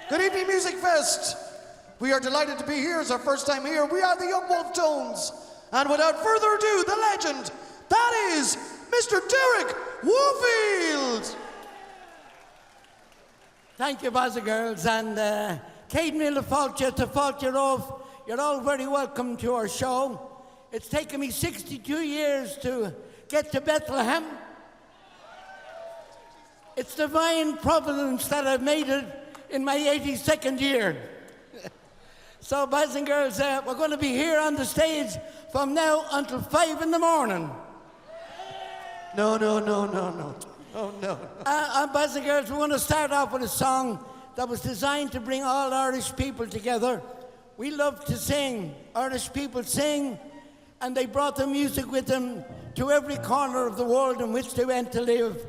Good evening, Musikfest. We are delighted to be here. It's our first time here. We are the young Wolfe Tones. And without further ado, the legend, that is Mr. Derek Warfield. Thank you, boys and girls. And Caden Miller Faultier to Faultier off. You're all very welcome to our show. It's taken me 62 years to get to Bethlehem. It's divine providence that I've made it in my 82nd year. So, boys and girls, we're going to be here on the stage from now until 5 in the morning. No. Boys and girls, we want to start off with a song that was designed to bring all Irish people together. We love to sing. Irish people sing, and they brought the music with them to every corner of the world in which they went to live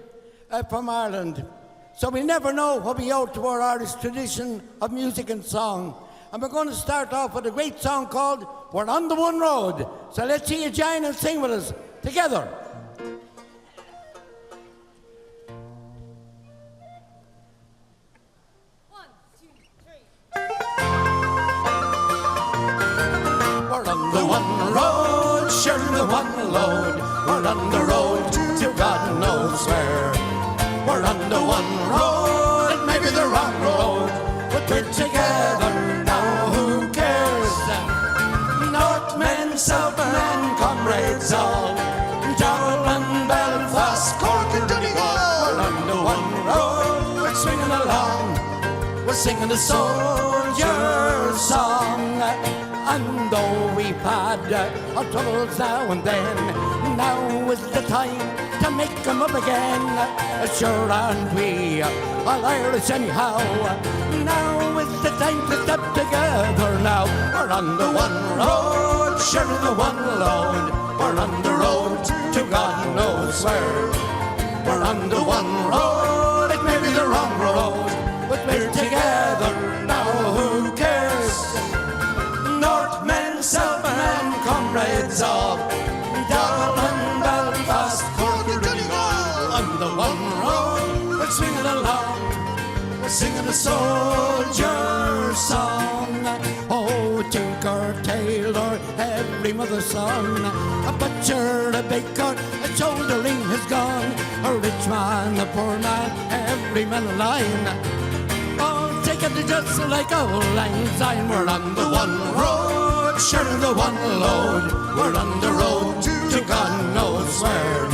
from Ireland. So we never know what we owe to our Irish tradition of music and song. And we're going to start off with a great song called We're on the One Road. So let's see you join and sing with us together. One, two, three. We're on the one road, sharing the one load. We're on the road to God knows where. We're on the one road, it may be the wrong road, but we're together now, who cares? Northmen, Southmen, comrades all, Dublin, Belfast, Cork and Donegal. We're on the one road, we're swinging along, we're singing the soldier's song. And though we've had our troubles now and then, now is the time to make them up again. Sure aren't we all Irish anyhow? Now is the time to step together now. We're on the one road, sharing the one load. We're on the road to God knows where. We're on the one road, it may be the wrong road, but we're together now, who cares? Northmen, Southmen, comrades all, Dublin, Belfast, Cork and Donegal. On the one road, we're swinging along, we're singing a soldier's song. Oh, tinker, tailor, every mother's son, a butcher, a baker, a shouldering has gone, a rich man, a poor man, every man alive. Oh, take it just like old lang syne. We're on the one road, sharing the one load. We're on the road to God knows where.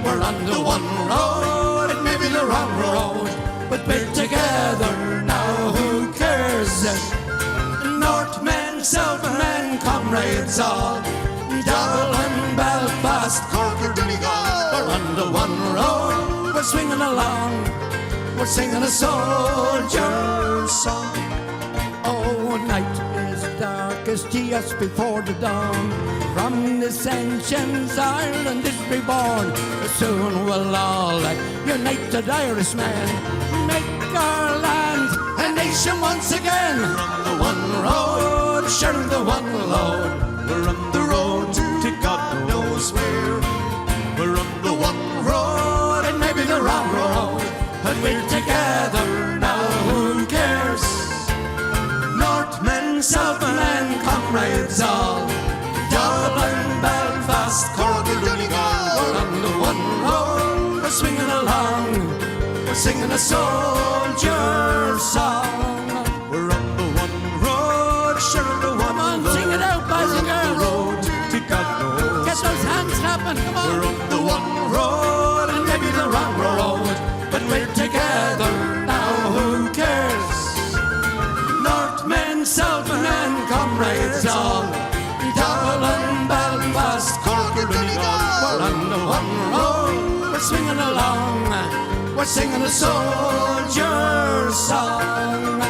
We're on the one road, it may be the wrong road, but we're together now, who cares? Northmen, Southmen, comrades all, Dublin, Belfast, Cork or Donegal. We're on the one road, we're swinging along, we're singing a soldier's song. Oh, night is darkest just before the dawn. From this ancient Ireland is reborn. Soon we'll all united Irishmen make our land a nation once again. We're on the one road, sharing the one load. We're on the road to God knows where. We're on the one road, it may be the wrong road, but we're together now, who cares? Northmen, Southmen, comrades all, Dublin, Belfast, Cork or Donegal. We're on the one road, we're swinging along, we're singing a soldier's song. We're on the one road, sharing the one load. Sing it out, boys and girls. We're on the road to God knows. Get those hands clapping, come on. We're on the one road, and maybe the wrong road, but we're together now, who cares? Northmen, Southmen, comrades all, Dublin, Belfast, Cork or Donegal. We're on the one road, we're swinging along, we're singing a soldier's song.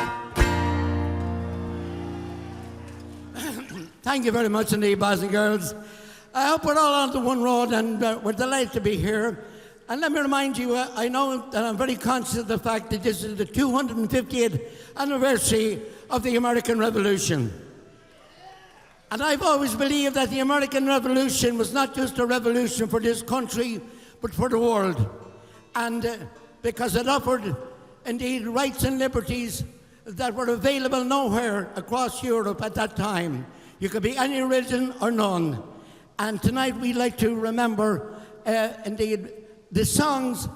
Thank you very much indeed, boys and girls. I hope we're all on the one road, and we're delighted to be here. And let me remind you, I know that I'm very conscious of the fact that this is the 250th anniversary of the American Revolution. And I've always believed that the American Revolution was not just a revolution for this country, but for the world. And because it offered, indeed, rights and liberties that were available nowhere across Europe at that time. You could be any religion or none. And tonight we'd like to remember, indeed, the songs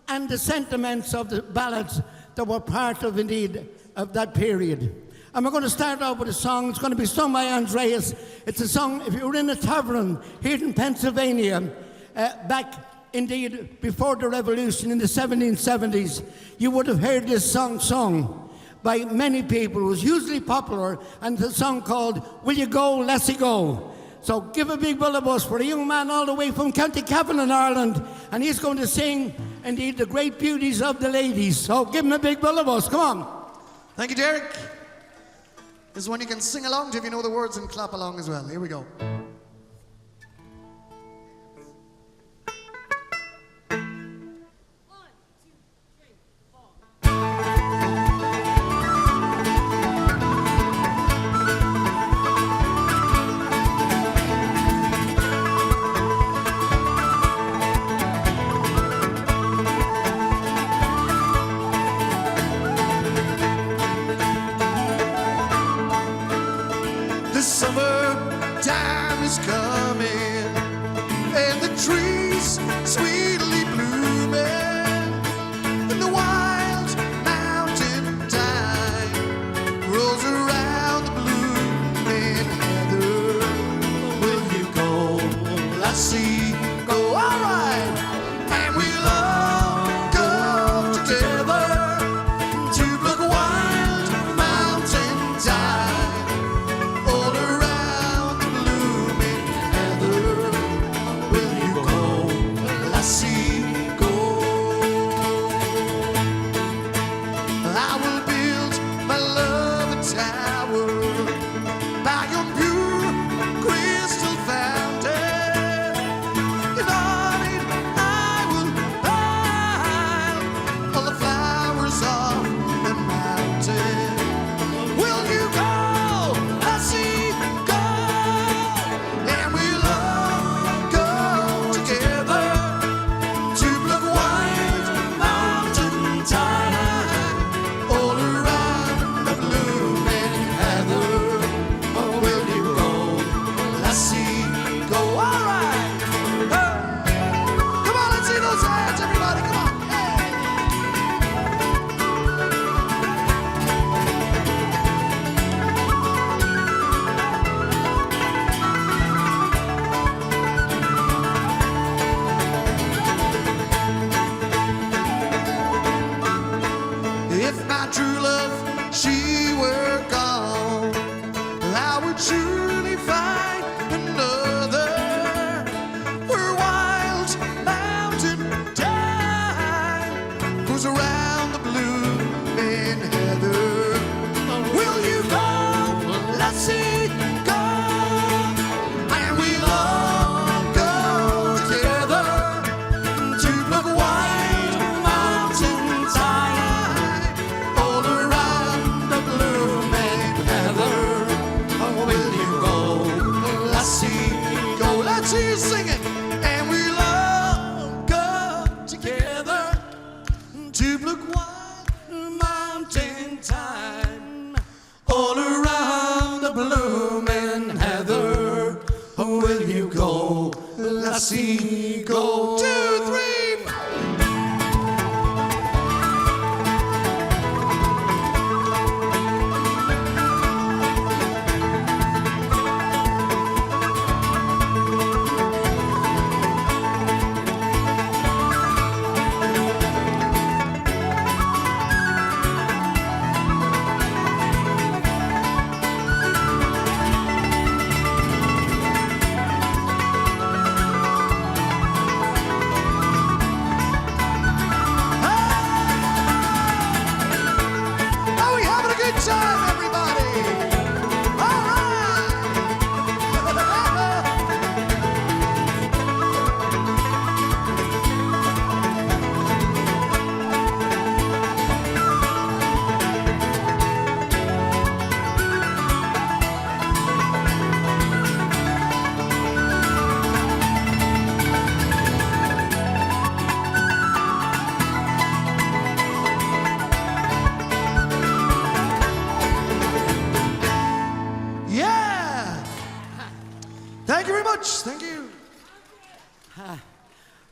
and the sentiments of the ballads that were part of, indeed, of that period. And we're going to start out with a song. It's going to be sung by Andreas. It's a song, if you were in a tavern here in Pennsylvania, back, indeed, before the revolution in the 1770s, you would have heard this song sung by many people. It was hugely popular, and it's a song called Will You Go, Lassie Go. So give a big bullabus for a young man all the way from County Cavan in Ireland, and he's going to sing, indeed, the great beauties of the ladies. So give him a big bullabus, come on. Thank you, Derek. This is one you can sing along to if you know the words and clap along as well. Here we go.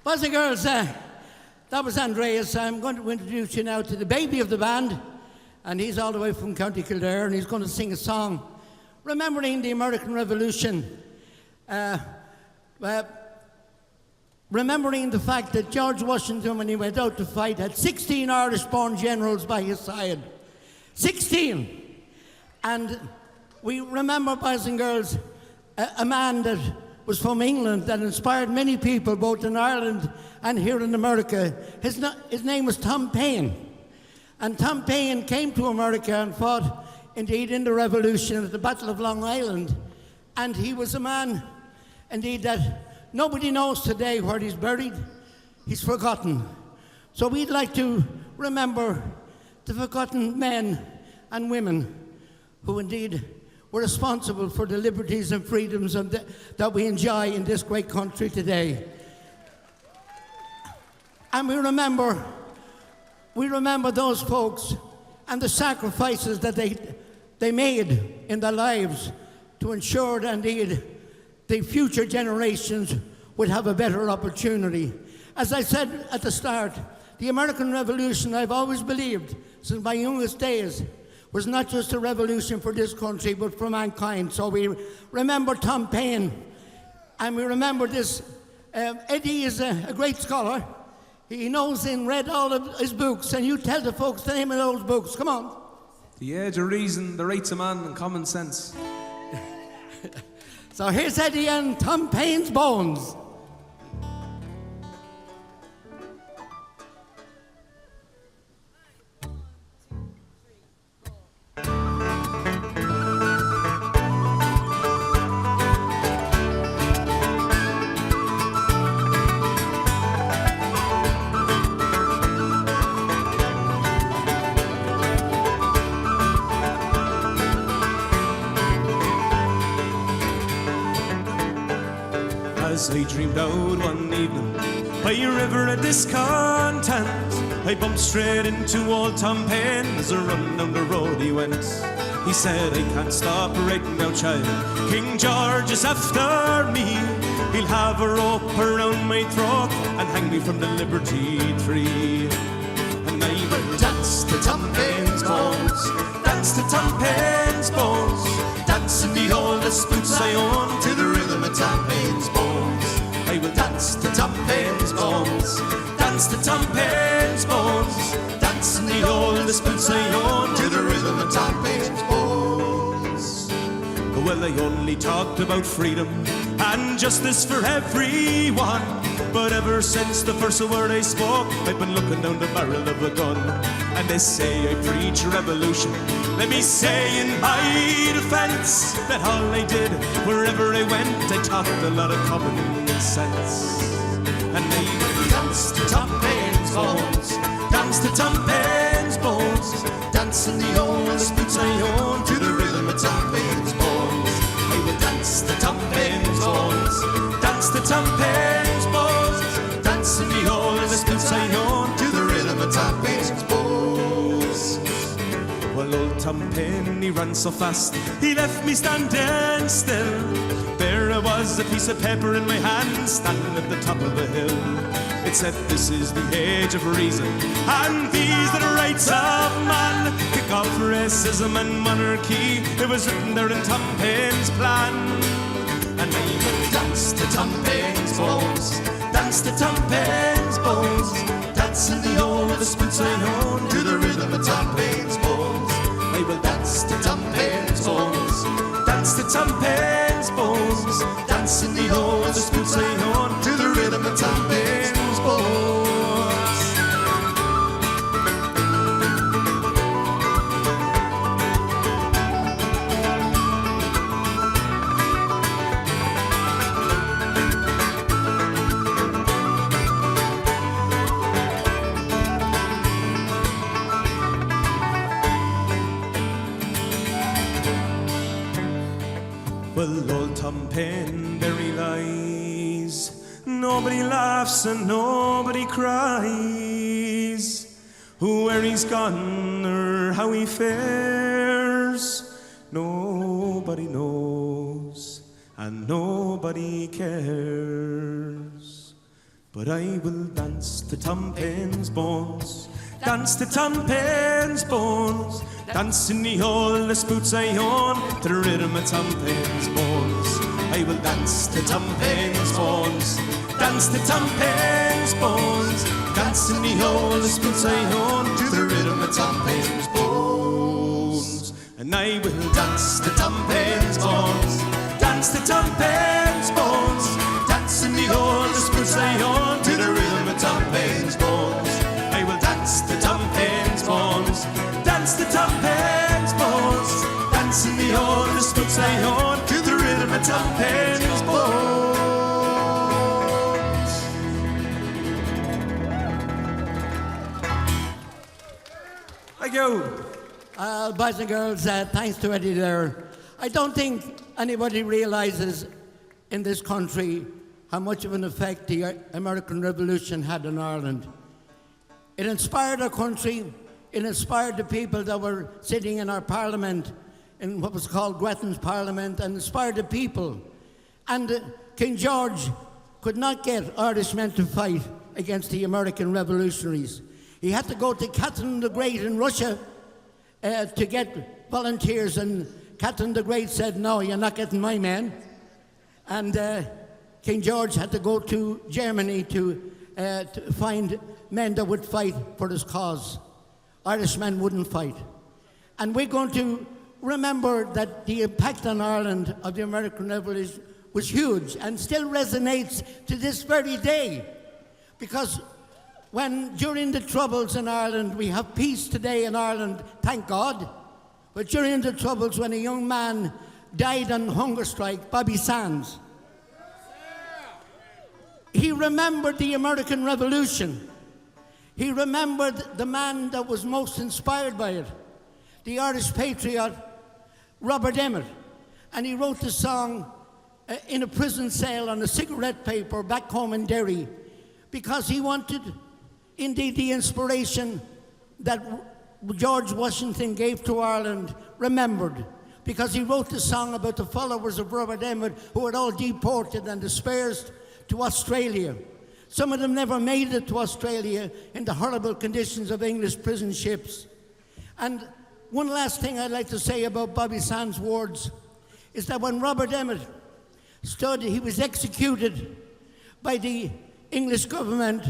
Boys and girls, that was Andreas. I'm going to introduce you now to the baby of the band, and he's all the way from County Kildare, and he's going to sing a song remembering the American Revolution, remembering the fact that George Washington, when he went out to fight, had 16 Irish-born generals by his side. 16! And we remember, boys and girls, a man that was from England that inspired many people, both in Ireland and here in America. His name was Tom Paine. And Tom Paine came to America and fought, indeed, in the Revolution at the Battle of Long Island. And he was a man, indeed, that nobody knows today where he's buried. He's forgotten. So we'd like to remember the forgotten men and women who indeed were responsible for the liberties and freedoms that we enjoy in this great country today. And we remember those folks and the sacrifices that they made in their lives to ensure that indeed the future generations would have a better opportunity. As I said at the start, the American Revolution, I've always believed since my youngest days, was not just a revolution for this country, but for mankind. So we remember Tom Paine, and we remember this. Eddie is a great scholar. He knows and read all of his books, and you tell the folks the name of those books. Come on. The Age of Reason, The Rights of Man, and Common Sense. So here's Eddie and Tom Paine's Bones. As I dreamed out one evening by a river of discontent, I bumped straight into old Tom Paine as I run down the road he went. He said, I can't stop right now, child. King George is after me. He'll have a rope around my throat and hang me from the Liberty Tree. And I will dance to Tom Paine's bones, dance to Tom Paine's bones, dance in the oldest boots I own to the rhythm of Tom Paine's bones. I will dance to Tom Paine's bones, dance to Tom Paine's bones, dance in the oldest boots I own to the rhythm of Tom Paine's bones. Well, I only talked about freedom and justice for everyone, but ever since the first word I spoke, I've been looking down the barrel of a gun. And they say I preach revolution. Let me say in my defense that all I did, wherever I went, I taught a lot of common sense. And I will dance to Tom Paine's bones, dance to Tom Paine's bones, dance in the oldest boots I own to the rhythm of Tom Paine's bones. I will dance to Tom Paine's bones, dance to Tom Paine's bones, dance in the oldest boots I own to the rhythm of Tom Paine's bones. Well, old Tom Paine, he ran so fast, he left me standing still. There I was, a piece of paper in my hand, standing at the top of a hill. It said, this is the age of reason, and these are the rights of man. Kick off racism and monarchy, it was written there in Tom Paine's plan. And I will dance to Tom Paine's bones, dance to Tom Paine's bones, dance in the oldest boots I own to the rhythm of Tom Paine's bones. I will dance to Tom Paine's bones, dance to Tom Paine's bones, dance in the oldest boots I own to the rhythm of Tom Paine's bones. Well, old Tom Paine, there he lies. Nobody laughs and nobody cries. Where he's gone or how he fares, nobody knows and nobody cares. But I will dance to Tom Paine's bones, dance to Tom Paine's bones, dance in the oldest boots I own, to the rhythm of Tom Paine's bones. I will dance to Tom Paine's bones, dance to Tom Paine's bones, dance in the oldest boots I own, to the rhythm of Tom Paine's bones. And I will dance to Tom Paine's bones, dance to Tom Paine's bones, dance in the oldest boots I own, to the rhythm of Tom Paine's bones. I will dance to Tom Paine's bones, dance to Tom Paine's bones, dance in the oldest boots I own, to the rhythm of Tom Paine's bones. Thank you. Boys and girls, thanks to Eddie there. I don't think anybody realizes in this country how much of an effect the American Revolution had in Ireland. It inspired our country, it inspired the people that were sitting in our parliament, in what was called Gretton's Parliament, and inspired the people. And King George could not get Irishmen to fight against the American revolutionaries. He had to go to Catherine the Great in Russia to get volunteers, and Catherine the Great said, "No, you're not getting my men." And King George had to go to Germany to find men that would fight for his cause. Irishmen wouldn't fight. And we're going to remember that the impact on Ireland of the American Revolution was huge and still resonates to this very day. Because when during the Troubles in Ireland, we have peace today in Ireland, thank God, but during the Troubles when a young man died on hunger strike, Bobby Sands, he remembered the American Revolution. He remembered the man that was most inspired by it, the Irish patriot, Robert Emmet. And he wrote the song in a prison cell on a cigarette paper back home in Derry, because he wanted, indeed, the inspiration that George Washington gave to Ireland remembered. Because he wrote the song about the followers of Robert Emmet who were all deported and dispersed to Australia. Some of them never made it to Australia in the horrible conditions of English prison ships. And one last thing I'd like to say about Bobby Sands' words is that when Robert Emmet he was executed by the English government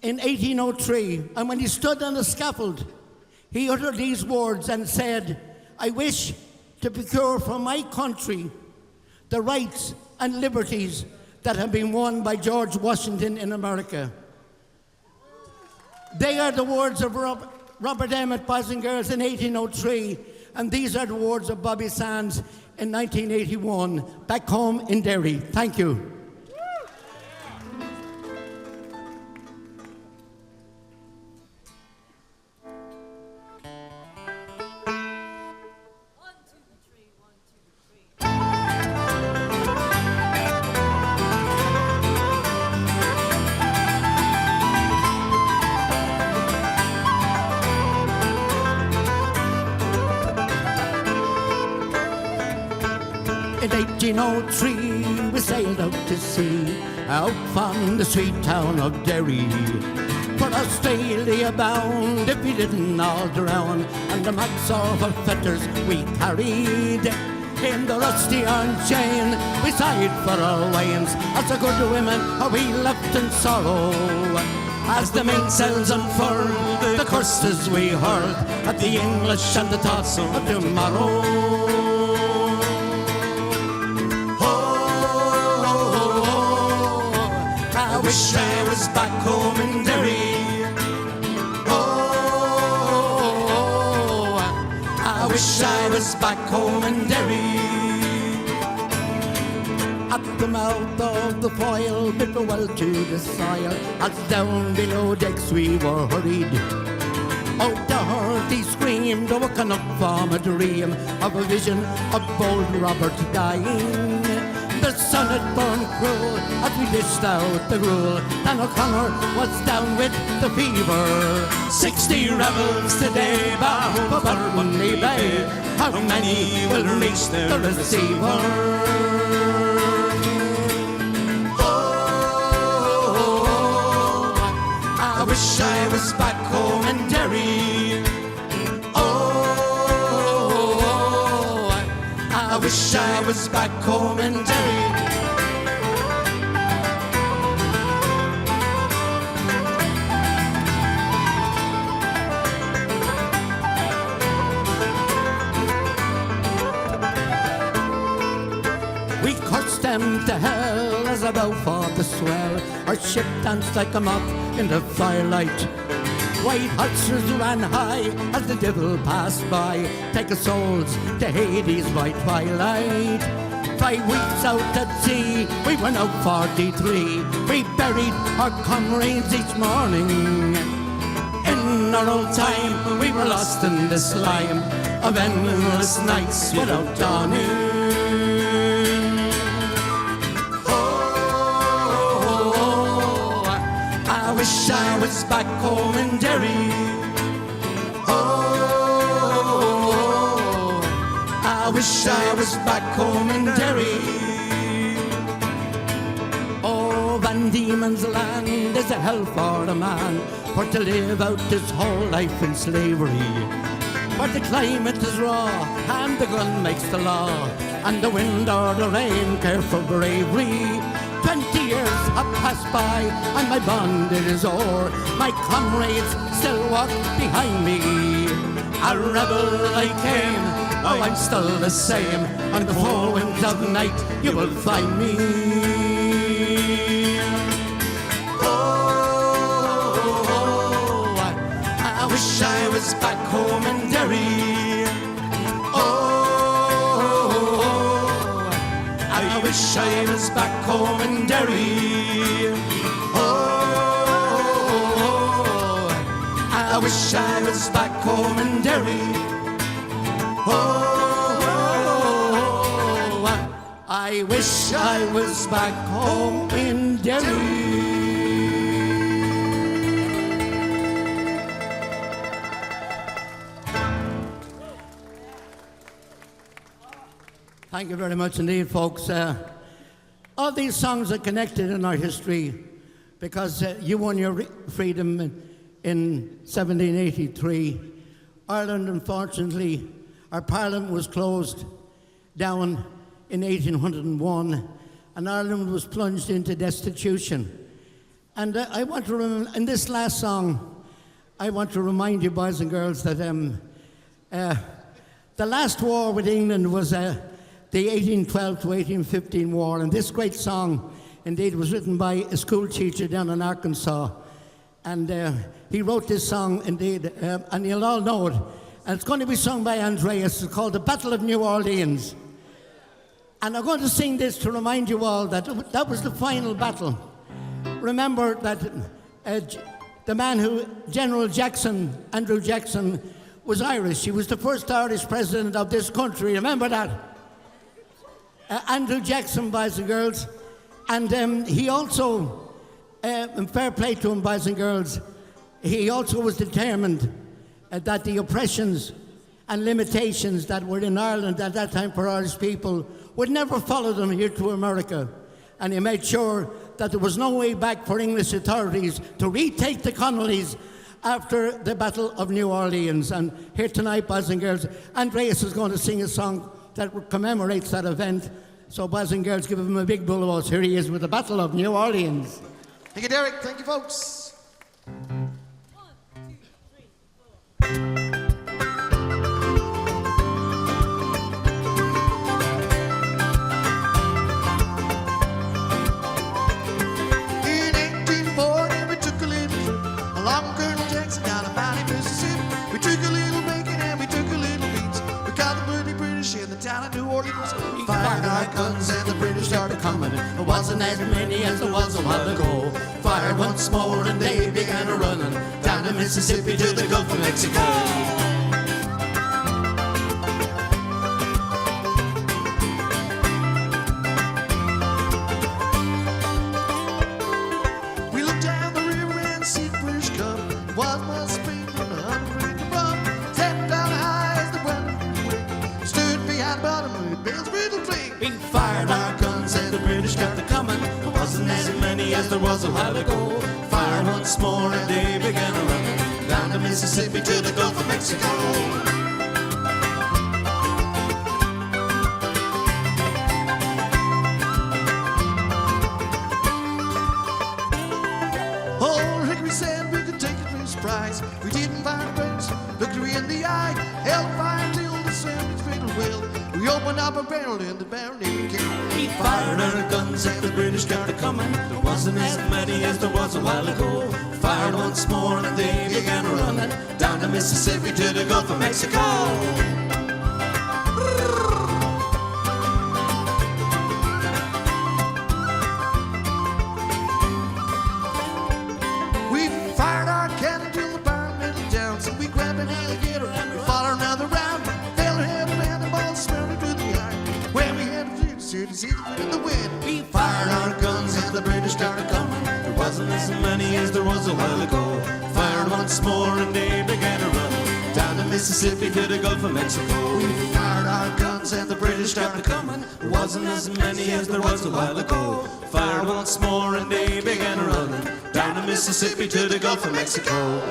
in 1803, and when he stood on the scaffold, he uttered these words and said, "I wish to procure for my country the rights and liberties that have been won by George Washington in America." They are the words of Robert Emmet, boys and girls, in 1803, and these are the words of Bobby Sands in 1981, back home in Derry. Thank you. In 1803 we sailed out to sea, out from the sweet town of Derry. For Australia bound, if we didn't all drown, and the mags of our fetters we carried. In the rusty iron chain we sighed for our wains, as the good women we left in sorrow. As the mainsails unfurled, the curses we hurled at the English and the thoughts of tomorrow. I wish I was back home in Derry. Oh, I wish I was back home in Derry. At the mouth of the foyle, bit well to the soil, as down below decks we were hurried. Out the heart he screamed, woken up from a dream of a vision of bold Robert dying. The sun had burned cruel as we dished out the gruel, and O'Connor was down with the fever. 60 rebels today bound for Burnley Bay. How many will reach the receiver? Oh, wish I was back home in Derry. Oh, I wish I was back home in Derry. We cursed them to hell as about for the swell. Our ship danced like a moth in the firelight. White hussars ran high as the devil passed by, take our souls to Hades by twilight. 5 weeks out at sea, we were now 43. We buried our comrades each morning. In our old time, we were lost in the slime of endless nights without dawning. I wish I was back home in Derry. Oh, I wish I was back home in Derry. Oh, Van Diemen's Land is a hell for a man, for to live out his whole life in slavery. But the climate is raw, and the gun makes the law, and the wind or the rain care for bravery. 20 years have passed by, and my bondage is o'er. My comrades still walk behind me. A rebel I came, oh, I'm still the same. On the four winds of night, you will find me. Oh, I wish I was back home in Derry. Oh, I wish I was back home in Derry. Oh, I wish I was back home in Derry. Oh, I wish I was back home in Derry. Thank you very much indeed, folks. All these songs are connected in our history because you won your freedom in 1783. Ireland, unfortunately, our parliament was closed down in 1801, and Ireland was plunged into destitution. And I want to remember, in this last song, I want to remind you, boys and girls, that the last war with England was the 1812 to 1815 war, and this great song, indeed, was written by a school teacher down in Arkansas. And he wrote this song, indeed, and you'll all know it. And it's going to be sung by Andreas. It's called The Battle of New Orleans. And I'm going to sing this to remind you all that that was the final battle. Remember that the man who, General Jackson, Andrew Jackson, was Irish. He was the first Irish president of this country. Remember that? Andrew Jackson, boys and girls. And he also, and fair play to him, boys and girls, he also was determined that the oppressions and limitations that were in Ireland at that time for Irish people would never follow them here to America. And he made sure that there was no way back for English authorities to retake the colonies after the Battle of New Orleans. And here tonight, boys and girls, Andreas is going to sing a song that commemorates that event. So, boys and girls, give him a big bulldoze. Here he is with the Battle of New Orleans. Thank you, Derek. Thank you, folks. 1, 2, 3, 4. Fired our guns and the British started coming. There wasn't as many as there was a while ago. Fired once more and they began a running down the Mississippi to the Gulf of Mexico. We looked down the river and see the British come. It was my Spain from the 100 to rum. Stepped down high as the weather stood behind the bottom of Bill's brittle tree. We fired our guns and the British kept coming. There wasn't as many as there was a while ago. Fired once once more and they began to run down the Mississippi to the Gulf of Mexico. Old Hickory said we could take it for a surprise. We didn't find friends, looked her in the eye, held fire till the sandwich fatal well. We opened up a barrel and the barrel never came. We fired our guns and the British started coming. There wasn't as many as there was a while ago. Fired once more and they began running down the Mississippi to the Gulf of Mexico. We fired our cannon till the barrel went down. So we grabbed an alligator and we followed another round. Fell head and the ball smeared to the eye. When we had a few cities in the wind. We fired our guns and the British started coming. There wasn't as many as there was a while ago. Fired once more and they began to run down the Mississippi to the Gulf of Mexico. We fired our guns and the British started coming. There wasn't as many as there was a while ago. Fired once more and they began to run down the Mississippi to the Gulf of Mexico.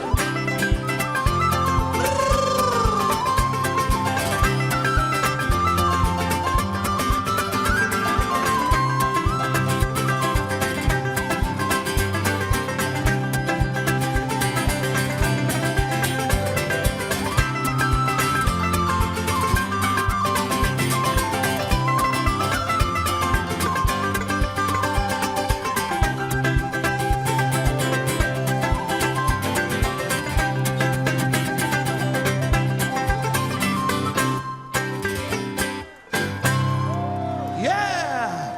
Yeah!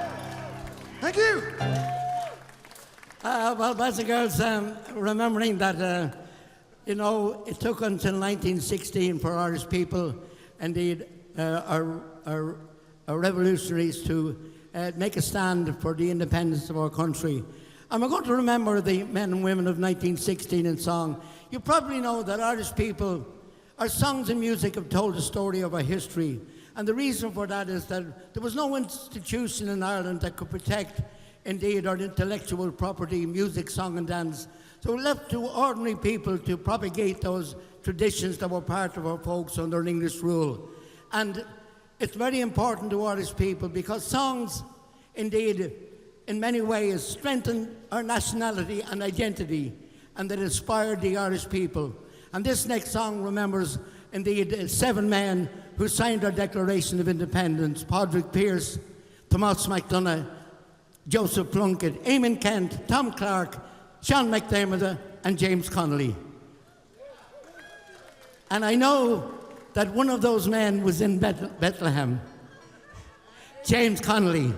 Thank you! Well, boys and girls, remembering that, it took until 1916 for Irish people, indeed, our revolutionaries to make a stand for the independence of our country. And we're going to remember the men and women of 1916 in song. You probably know that Irish people, our songs and music have told the story of our history. And the reason for that is that there was no institution in Ireland that could protect, indeed, our intellectual property, music, song and dance. So we left to ordinary people to propagate those traditions that were part of our folks under English rule. And it's very important to Irish people because songs, indeed, in many ways strengthen our nationality and identity, and that inspired the Irish people. And this next song remembers, indeed, 7 men who signed our Declaration of Independence: Padraig Pearse, Thomas MacDonagh, Joseph Plunkett, Eamon Kent, Tom Clark, Sean McDermott, and James Connolly. And I know that one of those men was in Bethlehem, James Connolly.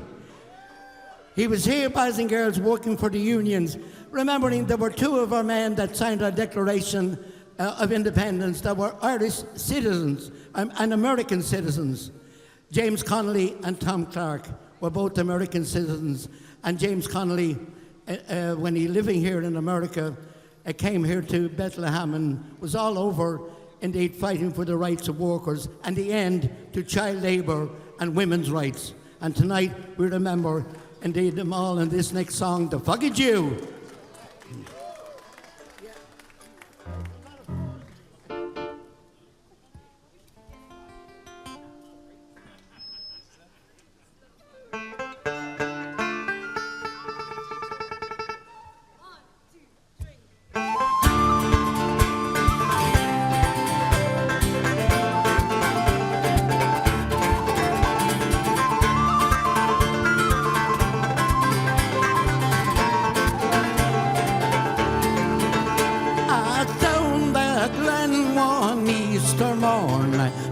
He was here, boys and girls, working for the unions, remembering there were 2 of our men that signed our Declaration of Independence that were Irish citizens and American citizens. James Connolly and Tom Clark were both American citizens, and James Connolly, when he living here in America, came here to Bethlehem and was all over, indeed, fighting for the rights of workers and the end to child labour and women's rights. And tonight we remember, indeed, them all in this next song, The Foggy Jew.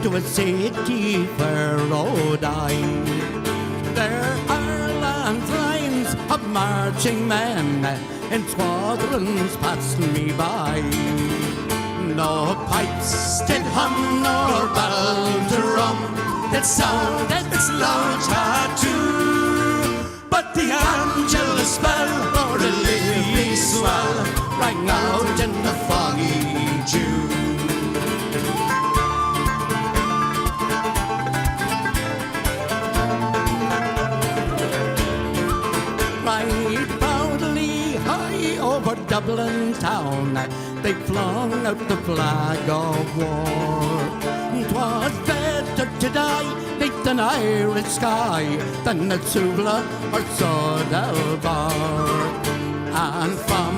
To a city where rode I. There Ireland's lines of marching men in squadrons passed me by. No pipes did hum nor bell to rum, that sounded its loud tattoo. But the Angelus bell or the Lily swell rang out in the foggy Jew. Right proudly high over Dublin town, they flung out the flag of war. 'Twas better to die neath an Irish sky than at Suvla or Sodalbar. And from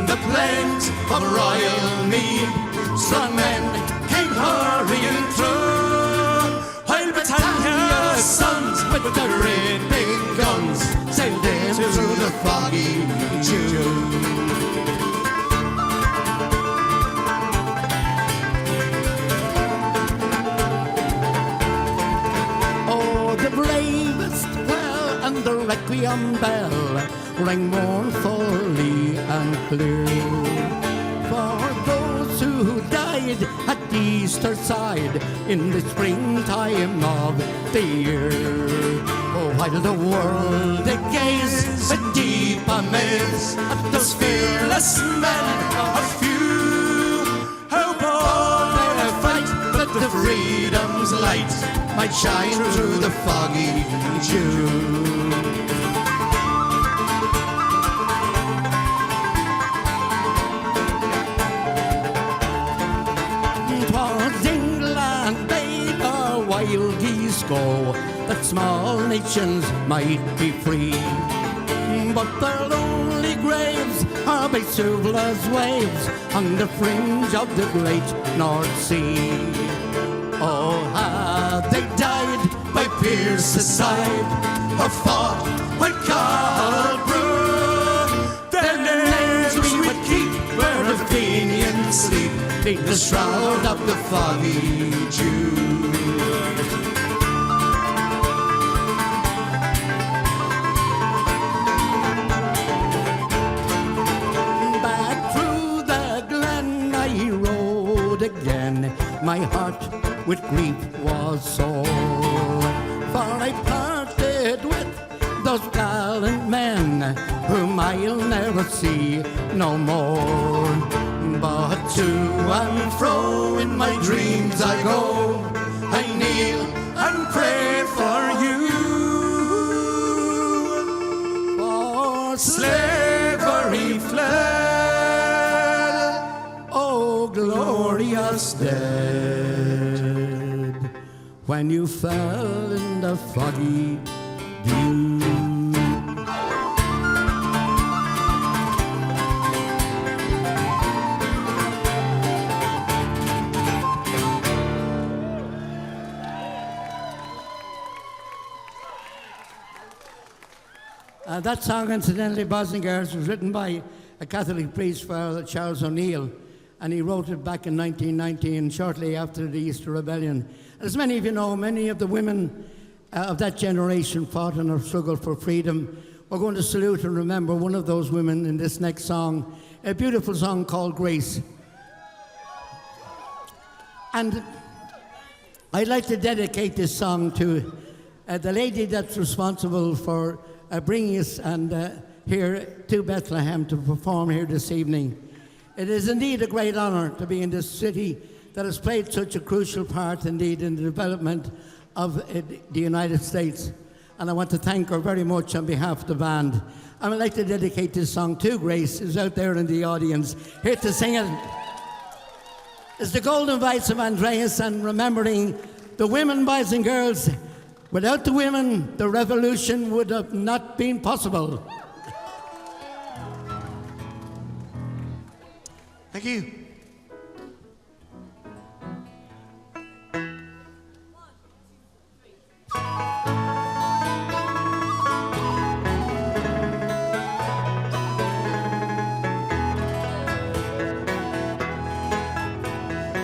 the plains of Royal Mead, strong men came hurrying through, while Britannia's sons with their great big guns sailed in through the foggy June. The bravest fell and the requiem bell rang mournfully and clear. For those who died at the Easter side in the springtime of the year. Oh, while the world they gaze with deep amaze at those fearless men of few, who bore their fight that the freedom's light might shine through the foggy June. 'Twas England bade our wild geese go, that small nations might be free. But their lonely graves are by Suvla's waves on the fringe of the great North Sea. Oh, had they died by Pierce's side, or fought with Carl Brew, their names we would keep where the Fenians sleep, beneath the shroud of the foggy June. Back through the glen I rode again, my heart with grief was sore, for I parted with those gallant men whom I'll never see no more. But to and fro in my dreams I go, I kneel and pray for you. For slavery fled, oh glorious dead, when you fell in the foggy dew. That song, incidentally, Boys and Girls, was written by a Catholic priest, Father Charles O'Neill, and he wrote it back in 1919, shortly after the Easter Rebellion. As many of you know, many of the women of that generation fought in our struggle for freedom. We're going to salute and remember one of those women in this next song, a beautiful song called Grace. And I'd like to dedicate this song to the lady that's responsible for bringing us here to Bethlehem to perform here this evening. It is indeed a great honour to be in this city that has played such a crucial part indeed in the development of the United States. And I want to thank her very much on behalf of the band. I would like to dedicate this song to Grace, who's out there in the audience, here to sing it. It's the Golden Voice of Andreas, and remembering the women, boys and girls. Without the women, the revolution would have not been possible. Thank you.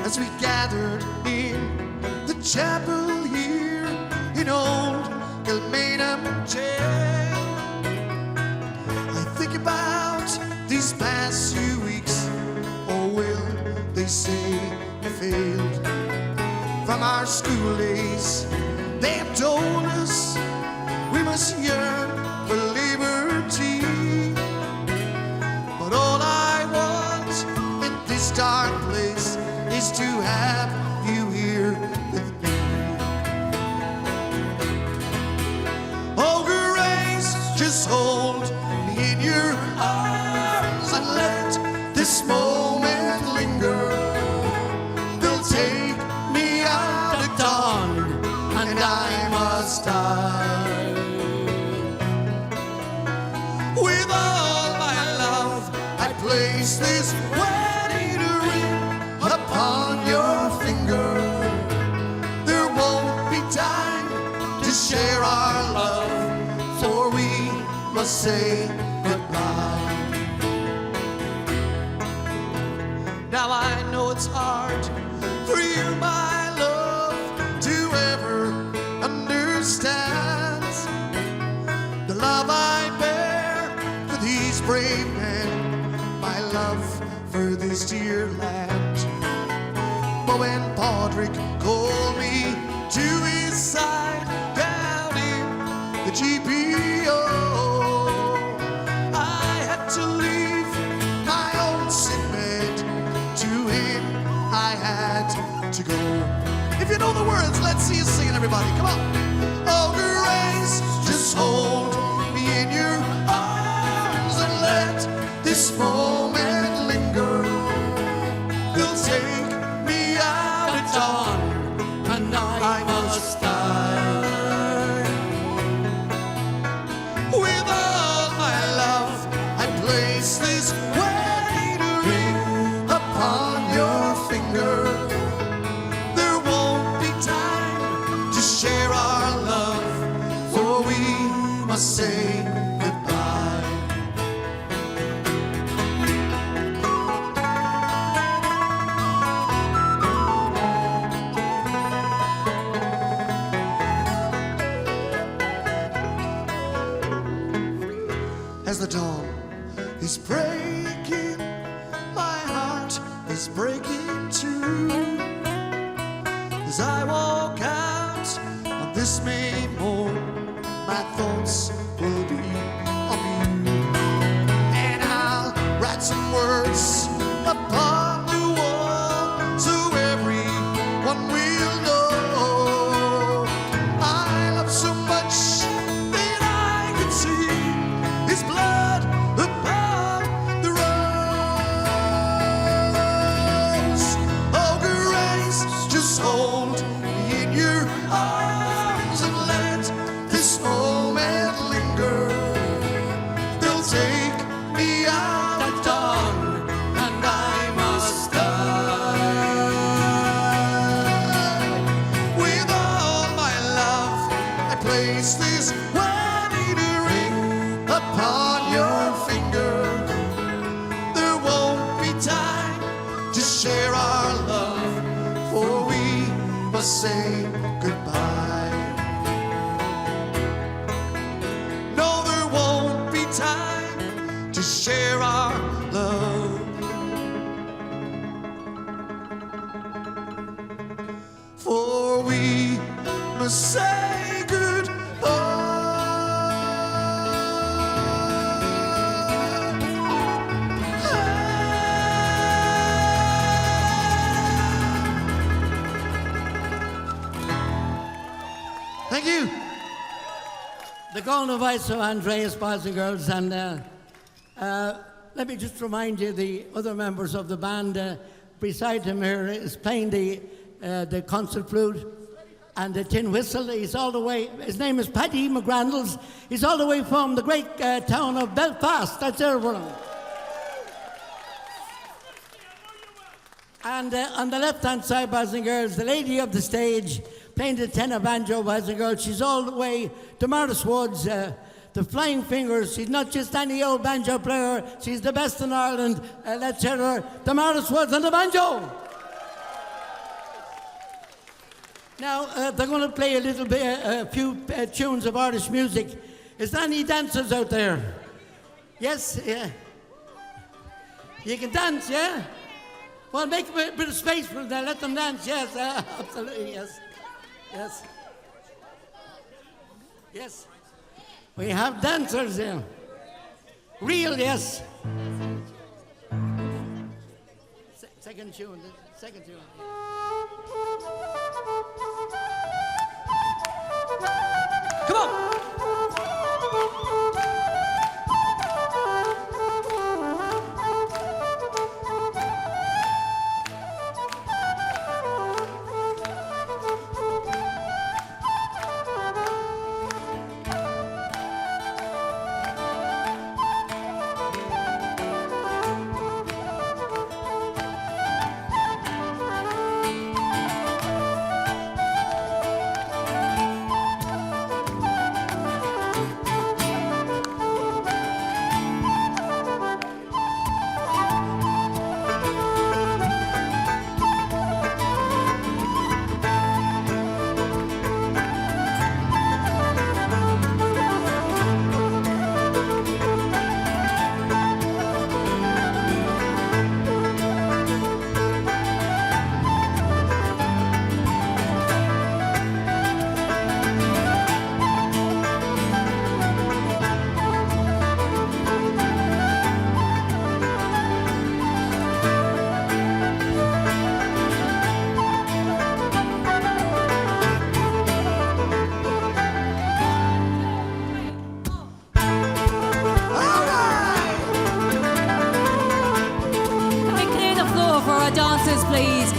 As we gathered in the chapel here in old Kilmainham jail, I think about these past few weeks. Oh, will they say we failed? From our school days, they have told us we must yearn for liberty. But all I want in this dark place is to have you here with me. Oh, Grace, just hold me in your arms and let share our love, for we must say goodbye. Now I know it's hard for you, my love, to ever understand the love I bear for these brave men, my love for this dear land. But when Podrick called me to his side down in the GPO, I had to leave my own sick bed. To him I had to go. If you know the words, let's see you sing it, everybody. Come on. Oh, Grace, just hold me in your arms and let this moment linger. They'll take me out at dawn, and I must die. With all my love, I place this wedding ring upon your finger. There won't be time to share our love, for we must say goodbye. As the dawn is breaking, my heart is breaking too. As I walk out on this May morn, my thoughts will be on you. And I'll write some words upon the wall so everyone will know I love so much that I can see his blood upon the rose. Oh, Grace, just hold me in your arms and let this moment linger. They'll take me out at dawn, and I must die. With all my love, I place this wedding ring upon your finger. There won't be time to share our love, for we must say goodbye. No, there won't be time to share our love, for we must say goodbye. Thank you. The golden voice of Andreas, boys and girls, and let me just remind you, the other members of the band beside him here is playing the concert flute and the tin whistle. He's all the way, his name is Paddy McGrandles. He's all the way from the great town of Belfast. That's everyone. And on the left-hand side, boys and girls, the lady of the stage, playing the tenor banjo, boys and girls. She's all the way to Martis Woods, the Flying Fingers. She's not just any old banjo player. She's the best in Ireland. Let's hear her, the Martis Woods and the banjo. Now, they're going to play a little bit, a few tunes of Irish music. Is there any dancers out there? Yes? Yeah. You can dance, yeah? Well, make a bit of space for them. Let them dance, yes. Absolutely, yes. Yes. Yes. We have dancers here. Real, yes. Second tune. Second tune. Come on.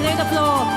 clear the floor.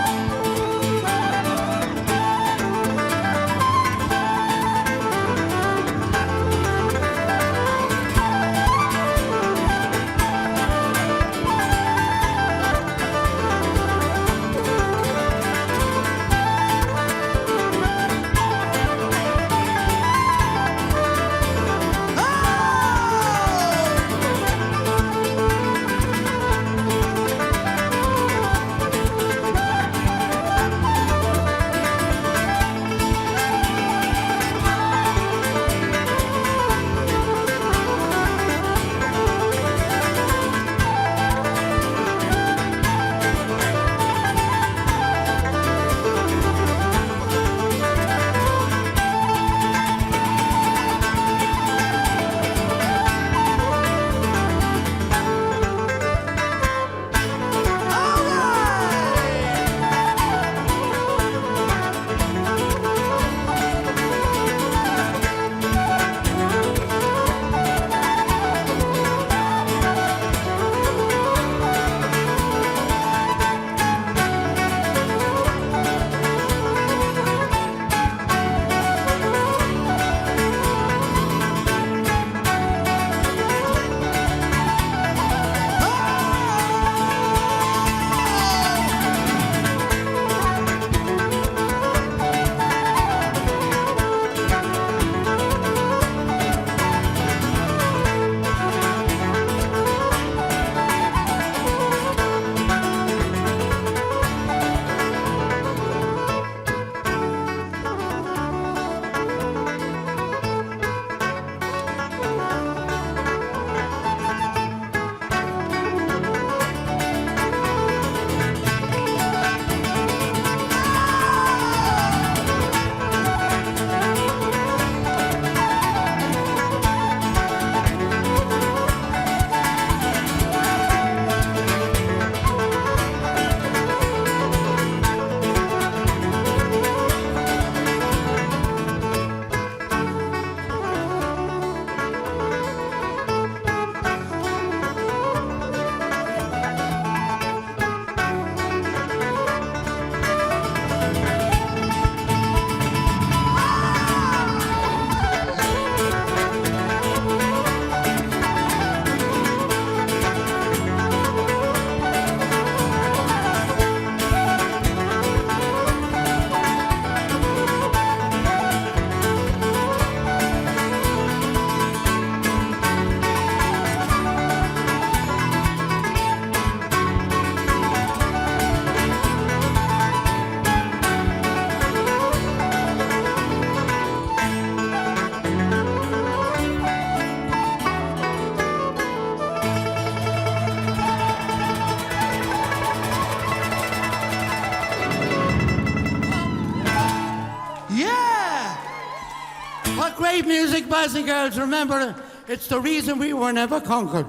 Great music, boys and girls. Remember, it's the reason we were never conquered.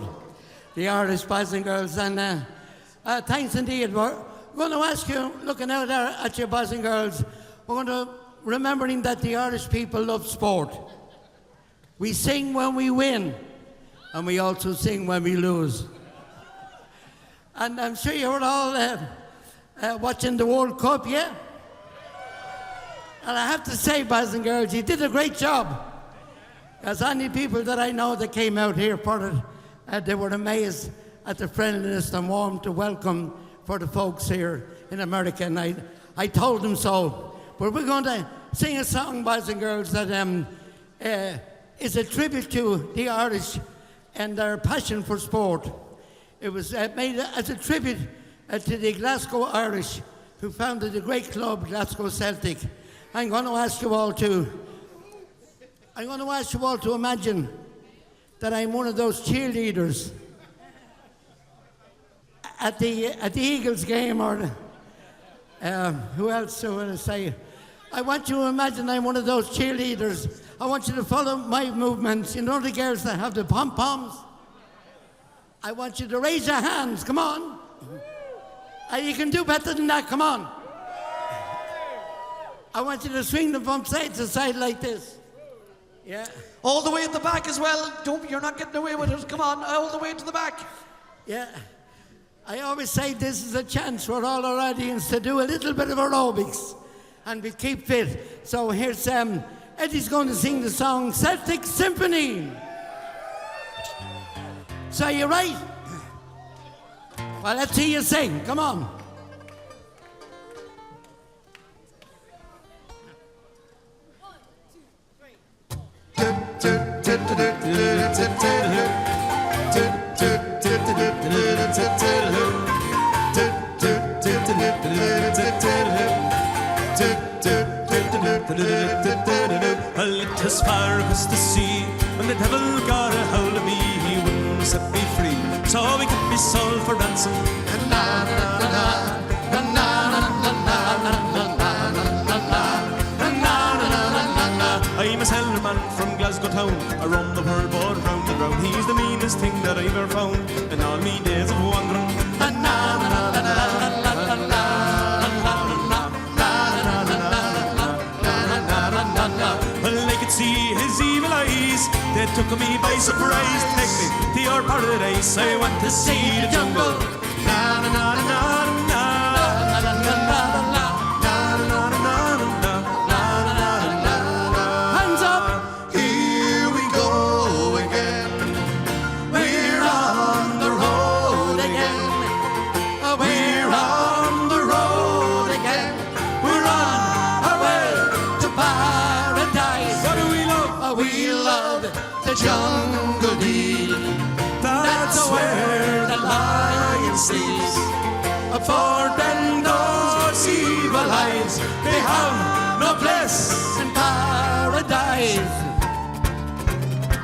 The Irish boys and girls. And thanks indeed. We're going to ask you, looking out there at you boys and girls, we're going to remembering that the Irish people love sport. We sing when we win, and we also sing when we lose. And I'm sure you were all watching the World Cup, yeah? And I have to say, boys and girls, you did a great job. As any people that I know that came out here for it, they were amazed at the friendliness and warmth to welcome for the folks here in America. And I told them so. But we're going to sing a song, boys and girls, that is a tribute to the Irish and their passion for sport. It was made as a tribute to the Glasgow Irish, who founded the great club Glasgow Celtic. I'm going to ask you all to imagine that I'm one of those cheerleaders at the Eagles game, or who else will I say? I want you to imagine I'm one of those cheerleaders. I want you to follow my movements. You know the girls that have the pom-poms? I want you to raise your hands. Come on. You can do better than that. Come on. I want you to swing them from side to side like this. Yeah. All the way at the back as well. You're not getting away with it. Come on, all the way to the back. Yeah. I always say this is a chance for all our audience to do a little bit of aerobics and we keep fit. So here's Eddie's going to sing the song Celtic Symphony. So you right? Well, let's hear you sing. Come on. I lit as far across the sea. When the devil got a hold of me, he wouldn't set me free. So he kept me sold for ransom. I'm a sailor man from Glasgow town. I roam the world board round and round. He's the meanest thing that I've ever found in all me days of wandering. Well, I could see his evil eyes. They took me by surprise. Take me to your paradise. I want to see the jungle. Na na na na na. Jungle deep, that's where the lion sleeps. For then those evil eyes, they have no place in paradise.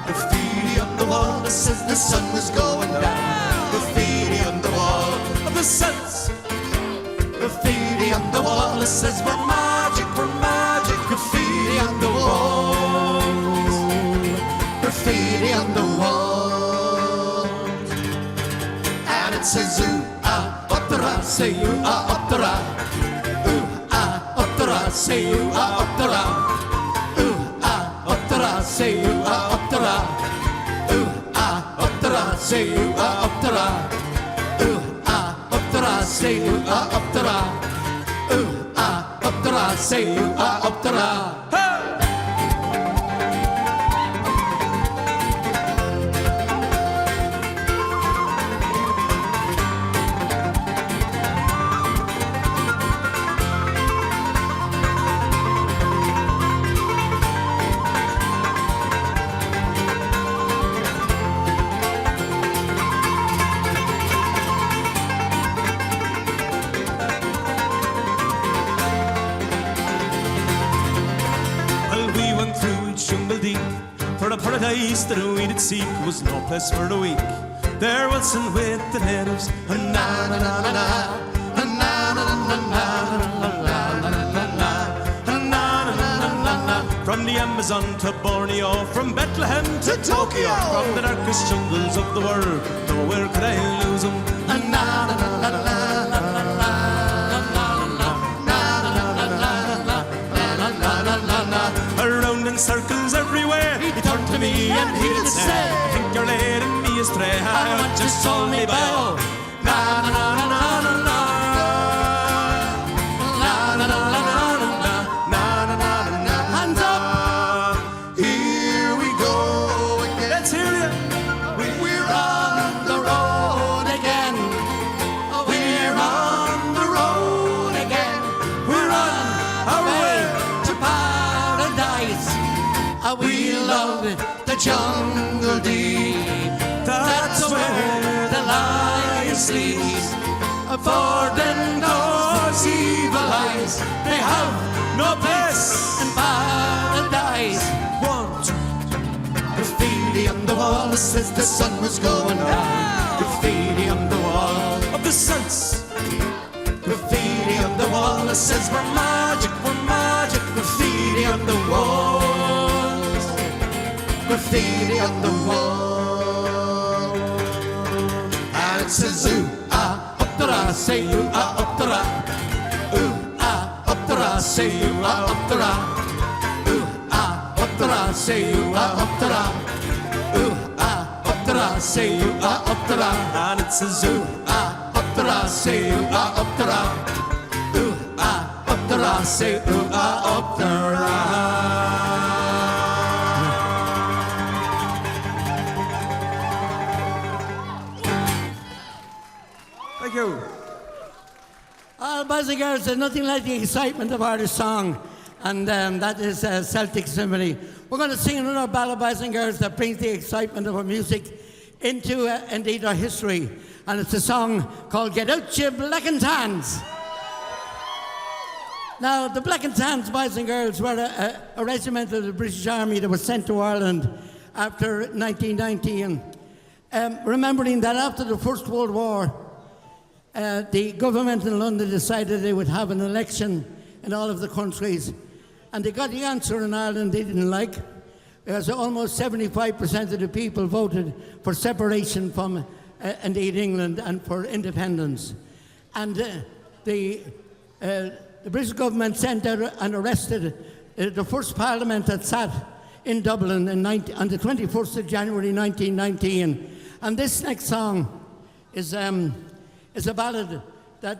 Graffiti on the wall that says the sun was going down. Graffiti on the wall of the suns. Graffiti on the wall that says we're magic, we're magic. Graffiti on the wall. Graffiti on the wall, and it says ooh ah opera, say ooh ah opera, ooh ah opera, say ooh ah opera, ooh ah opera, say ooh ah opera, ooh ah opera, say ooh ah opera, ooh ah opera, say ooh ah opera, ooh ah opera, say ooh ah opera. Paradise that we did seek was no place for the weak. There waltzing with the natives, na na na na na, na na na na na. From the Amazon to Borneo, from Bethlehem to Tokyo, from the darkest jungles of the world, nowhere could I lose them. Na na na na na na. Around in circles everywhere, he turned to me and he did say, I think you're leading me astray. I want you sold me by all. Na na na na na na na. Na na na na na na. Na na na na na. Hands up. Here we go again. Let's hear you. We're on the road again. We're on the road again. We're on our way to paradise. We love the jungle deep. That's where the lion sleeps. For then those evil eyes, they have no place in paradise. 1, 2, graffiti on the wall that says the sun was going down. Graffiti on the wall of the suns. Graffiti on the wall that says we're magic, we're magic. Graffiti on the walls. Graffiti on the wall. And it says ooh ah opera, say ooh ah opera. Ooh ah opera, say ooh ah opera. Ooh ah opera, say ooh ah opera. Ooh ah opera, say ooh ah opera. And it says ooh ah opera. say ooh ah, up the ra. Ooh ah, up the ra, say ooh ah, up the ra. Thank you. Boys and girls, there's nothing like the excitement of our song, and that is Celtic Symphony. We're going to sing another ballad, boys and girls, that brings the excitement of our music into, indeed, our history. And it's a song called Get Out You Black and Tans. Now, the Black and Tans, boys and girls, were a regiment of the British Army that was sent to Ireland after 1990. And remembering that after the First World War, the government in London decided they would have an election in all of the countries. And they got the answer in Ireland they didn't like. Because almost 75% of the people voted for separation from, indeed, England and for independence. And the British government sent out and arrested the first parliament that sat in Dublin on the 21st of January 1919. And this next song is a ballad that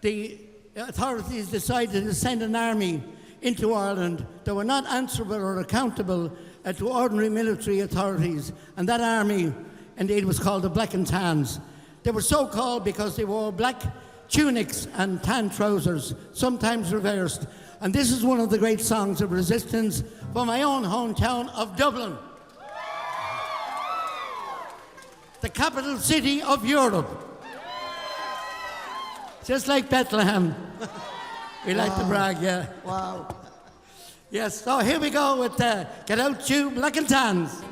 the authorities decided to send an army into Ireland that were not answerable or accountable to ordinary military authorities. And that army, indeed, was called the Black and Tans. They were so called because they wore black tunics and tan trousers, sometimes reversed. And this is one of the great songs of resistance from my own hometown of Dublin, the capital city of Europe. Just like Bethlehem. We like to brag, yeah. Wow. Yes, so here we go with Get Out You Black and Tans.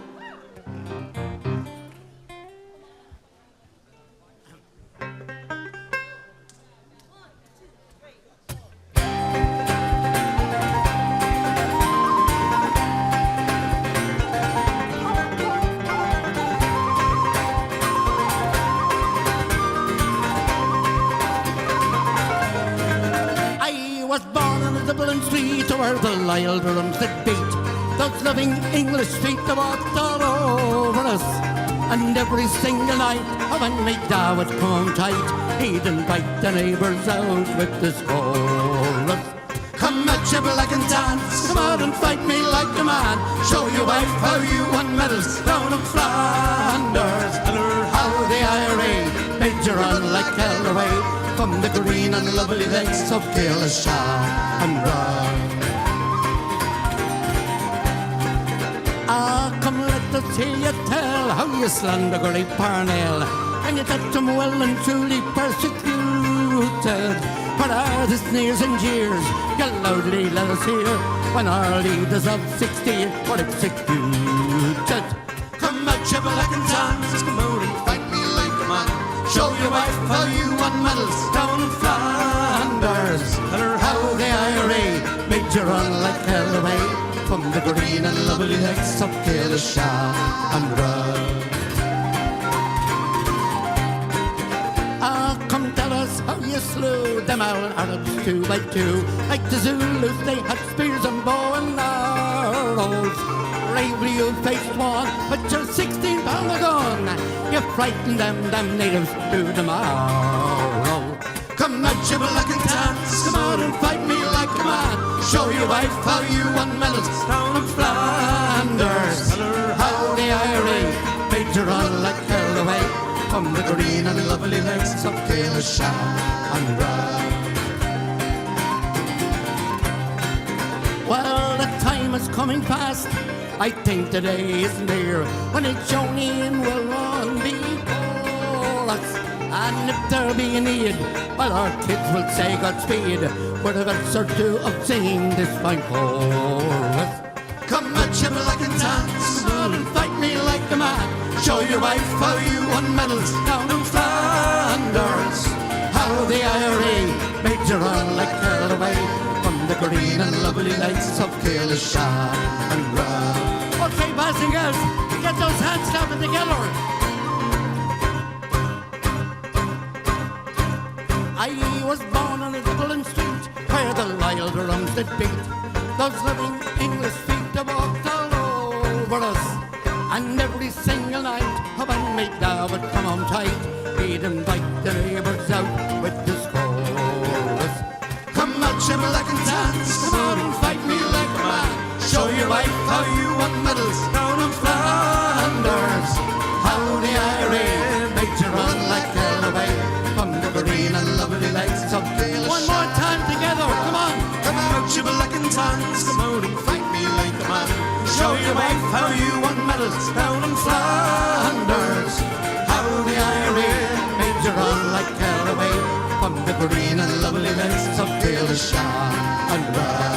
Dublin street where the loyal drums that beat, those loving English feet that walked all over us. And every single night when my dad would come tight, he'd invite the neighbours out with this chorus. Come at you black and tans, come out and fight me like a man. Show your wife how you won medals down in Flanders. Tell her how the IRA made you run like hell away from the green and lovely lakes of Gaelish and Rye. Ah, come let us hear you tell how you slander great Parnell, and you touch them well and truly persecuted. For all the sneers and jeers you loudly let us hear when our leaders of 60 were executed. Come at you black and tans, come out and fight me like a man. Show your wife how you won medals down in Flanders. Tell her how the IRA made you run like hell away from the green and lovely lakes of Gaelish and Rye. Ah, come tell us how you slew them all Arabs 2 by 2. Like the Zulus, they had spears and bow and arrows. Bravely you faced one with your 16-pounder gun. You frightened them natives to tomorrow. Come at you black and tans, come out and fight me like a man. Show your wife how you won medals down in Flanders. Tell her how the IRA made you run like hell away from the green and lovely lakes of Gaelish and Rye. Well, the time is coming fast. I think the day is near when a Jonian will run before us. And if there be a need, well, our kids will say Godspeed for the concert of singing this fine chorus. Come at you black and tans, come out and fight me like a man. Show your wife how you won medals down in Flanders. How the IRA made you run like hell away from the green and lovely lakes of Gaelish and Rye. Okay, boys and girls, get those hands clapping together. I was born on a Dublin street where the loyal drums did beat. Those living English feet that walked all over us. And every single night when my dad would come home tight, we'd invite the neighbours out with the chorus. Come out, Shimalack and dance. Come out and fight me like a man. Show your wife how you won medals down in Flanders. How the IRA made you run like hell away from the green and lovely lakes of Gaelish. One more time together, come on. Come out, Shimalack and dance. Come out and fight me like a man. Show your wife how you won medals down in Flanders. How the IRA made you run like hell away from the green and lovely lakes of Gaelish and Rye.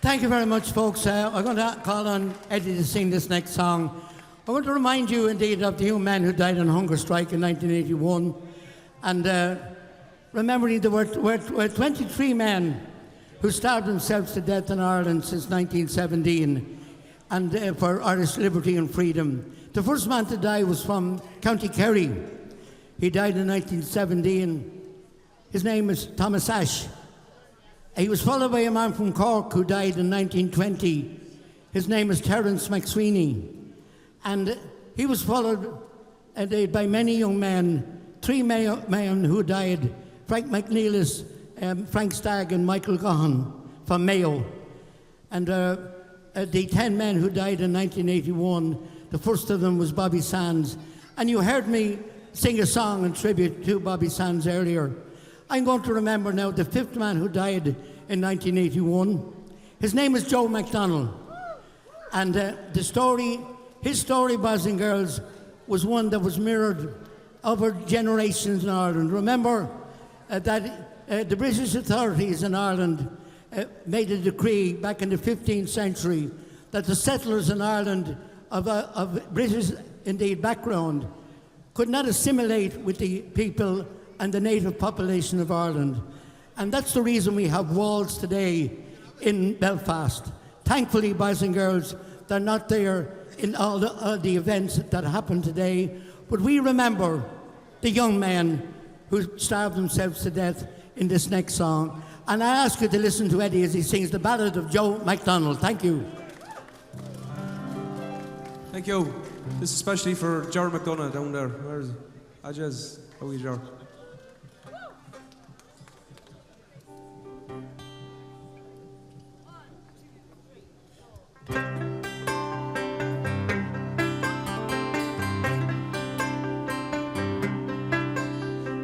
Thank you very much, folks. I'm going to call on Eddie to sing this next song. I want to remind you, indeed, of the young man who died on hunger strike in 1981. And remembering there were 23 men who starved themselves to death in Ireland since 1917 and for Irish liberty and freedom. The first man to die was from County Kerry. He died in 1917. His name is Thomas Ashe. He was followed by a man from Cork who died in 1920. His name is Terence McSweeney. And he was followed by many young men, three men who died, Frank McNeilis, Frank Stagg and Michael Gahan from Mayo. And the 10 men who died in 1981, the first of them was Bobby Sands. And you heard me sing a song in tribute to Bobby Sands earlier. I'm going to remember now the fifth man who died in 1981. His name is Joe MacDonald. And his story, boys and girls, was one that was mirrored over generations in Ireland. Remember that the British authorities in Ireland made a decree back in the 15th century that the settlers in Ireland of British, indeed, background could not assimilate with the people and the native population of Ireland. And that's the reason we have walls today in Belfast. Thankfully, boys and girls, they're not there in all the events that happen today, but we remember the young men who starved themselves to death in this next song. And I ask you to listen to Eddie as he sings the ballad of Joe MacDonald. Thank you. Thank you. This is especially for Jar McDonough down there. Where's Ajaz? How are you, Jar?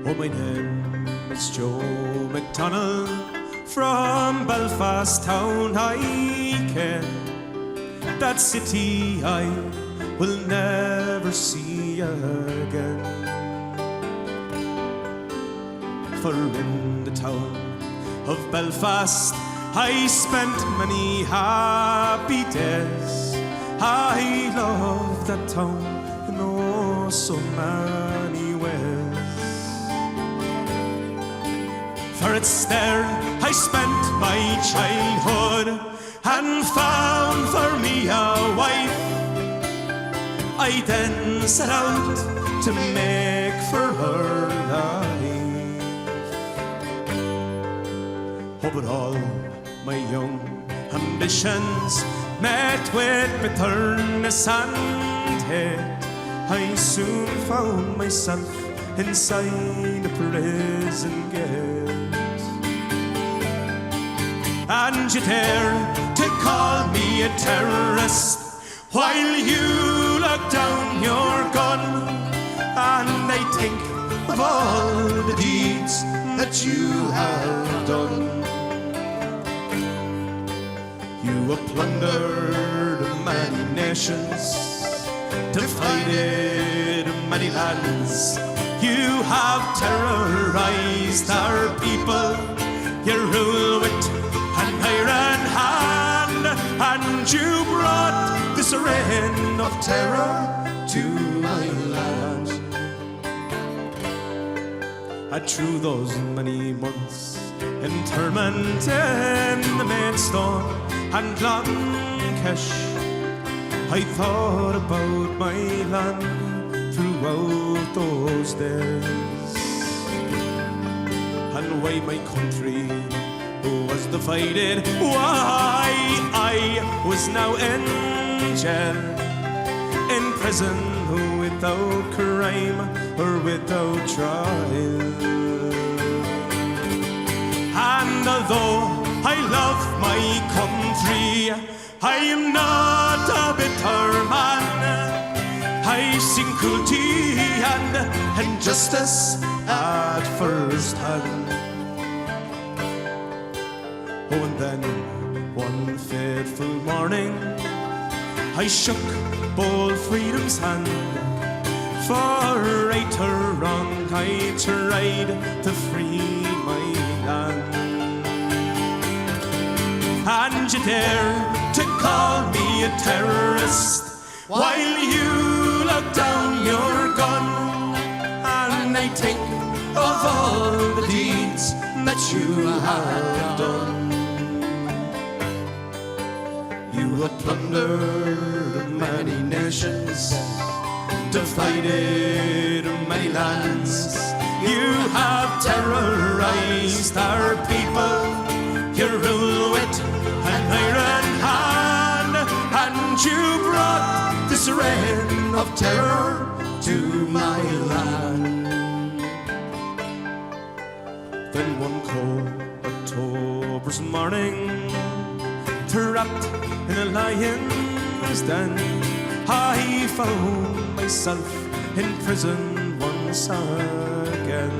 Oh, my name is Joe McDonald from Belfast town. I ken that city I will never see again. For in the town of Belfast I spent many happy days. I love that town in oh so many ways. For it's there I spent my childhood and found for me a wife. I then set out to make for her life. Oh, but all my young ambitions met with bitterness and hate, I soon found myself inside a prison gate. And you dare to call me a terrorist while you look down your gun, and I think of all the deeds that you have done. You have plundered many nations, divided many lands. You have terrorized our people. You rule with an iron hand, and you brought this reign of terror to my land. And through those many months in torment in the Maidstone and Clonkesh, I thought about my land throughout those days, and why my country was divided, why I was now in jail, in prison without crime or without trial. And although I love my country, I am not a bitter man. I've seen cruelty and injustice at first hand. Oh, and then one fateful morning I shook bold freedom's hand. For right or wrong I tried to free my land. And you dare to call me a terrorist while you look down your gun, and I think of all the deeds that you have done. You have plundered many nations, divided many lands. You have terrorized our people. You rule with an iron hand, and you brought this reign of terror to my land. Then one cold October's morning, trapped in a lion's den, I found myself in prison once again.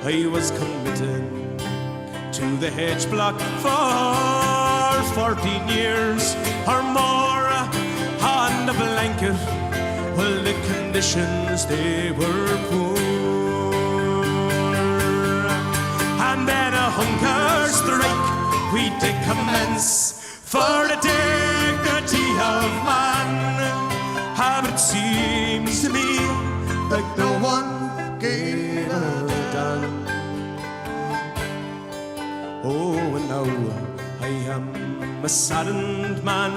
I was committed to the H block for 14 years or more on the blanket. Well, the conditions, they were poor. And then a hunger strike we did commence for the dignity of man. But it seems to me like no one gave a damn. Oh, and now I am a saddened man.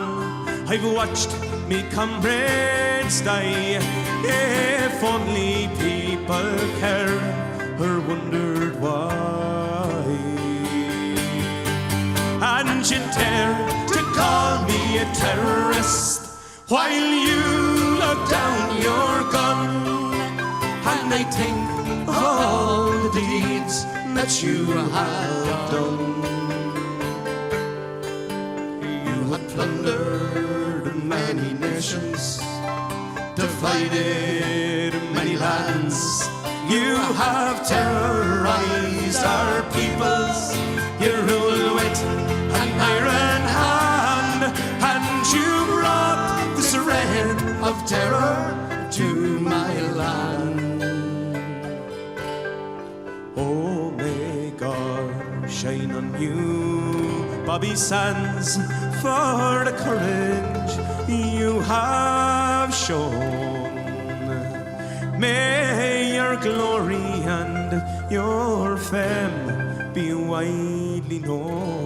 I've watched me comrades die. If only people cared or wondered why. And you dare to call me a terrorist while you look down your gun, and I think of all the deeds that you have done. You have plundered many nations, divided many lands. You have terrorized our peoples. You rule with an iron hand, and you brought this reign of terror to my land. Oh, may God shine on you, Bobby Sands, for the courage you have shown. May your glory and your fame be widely known.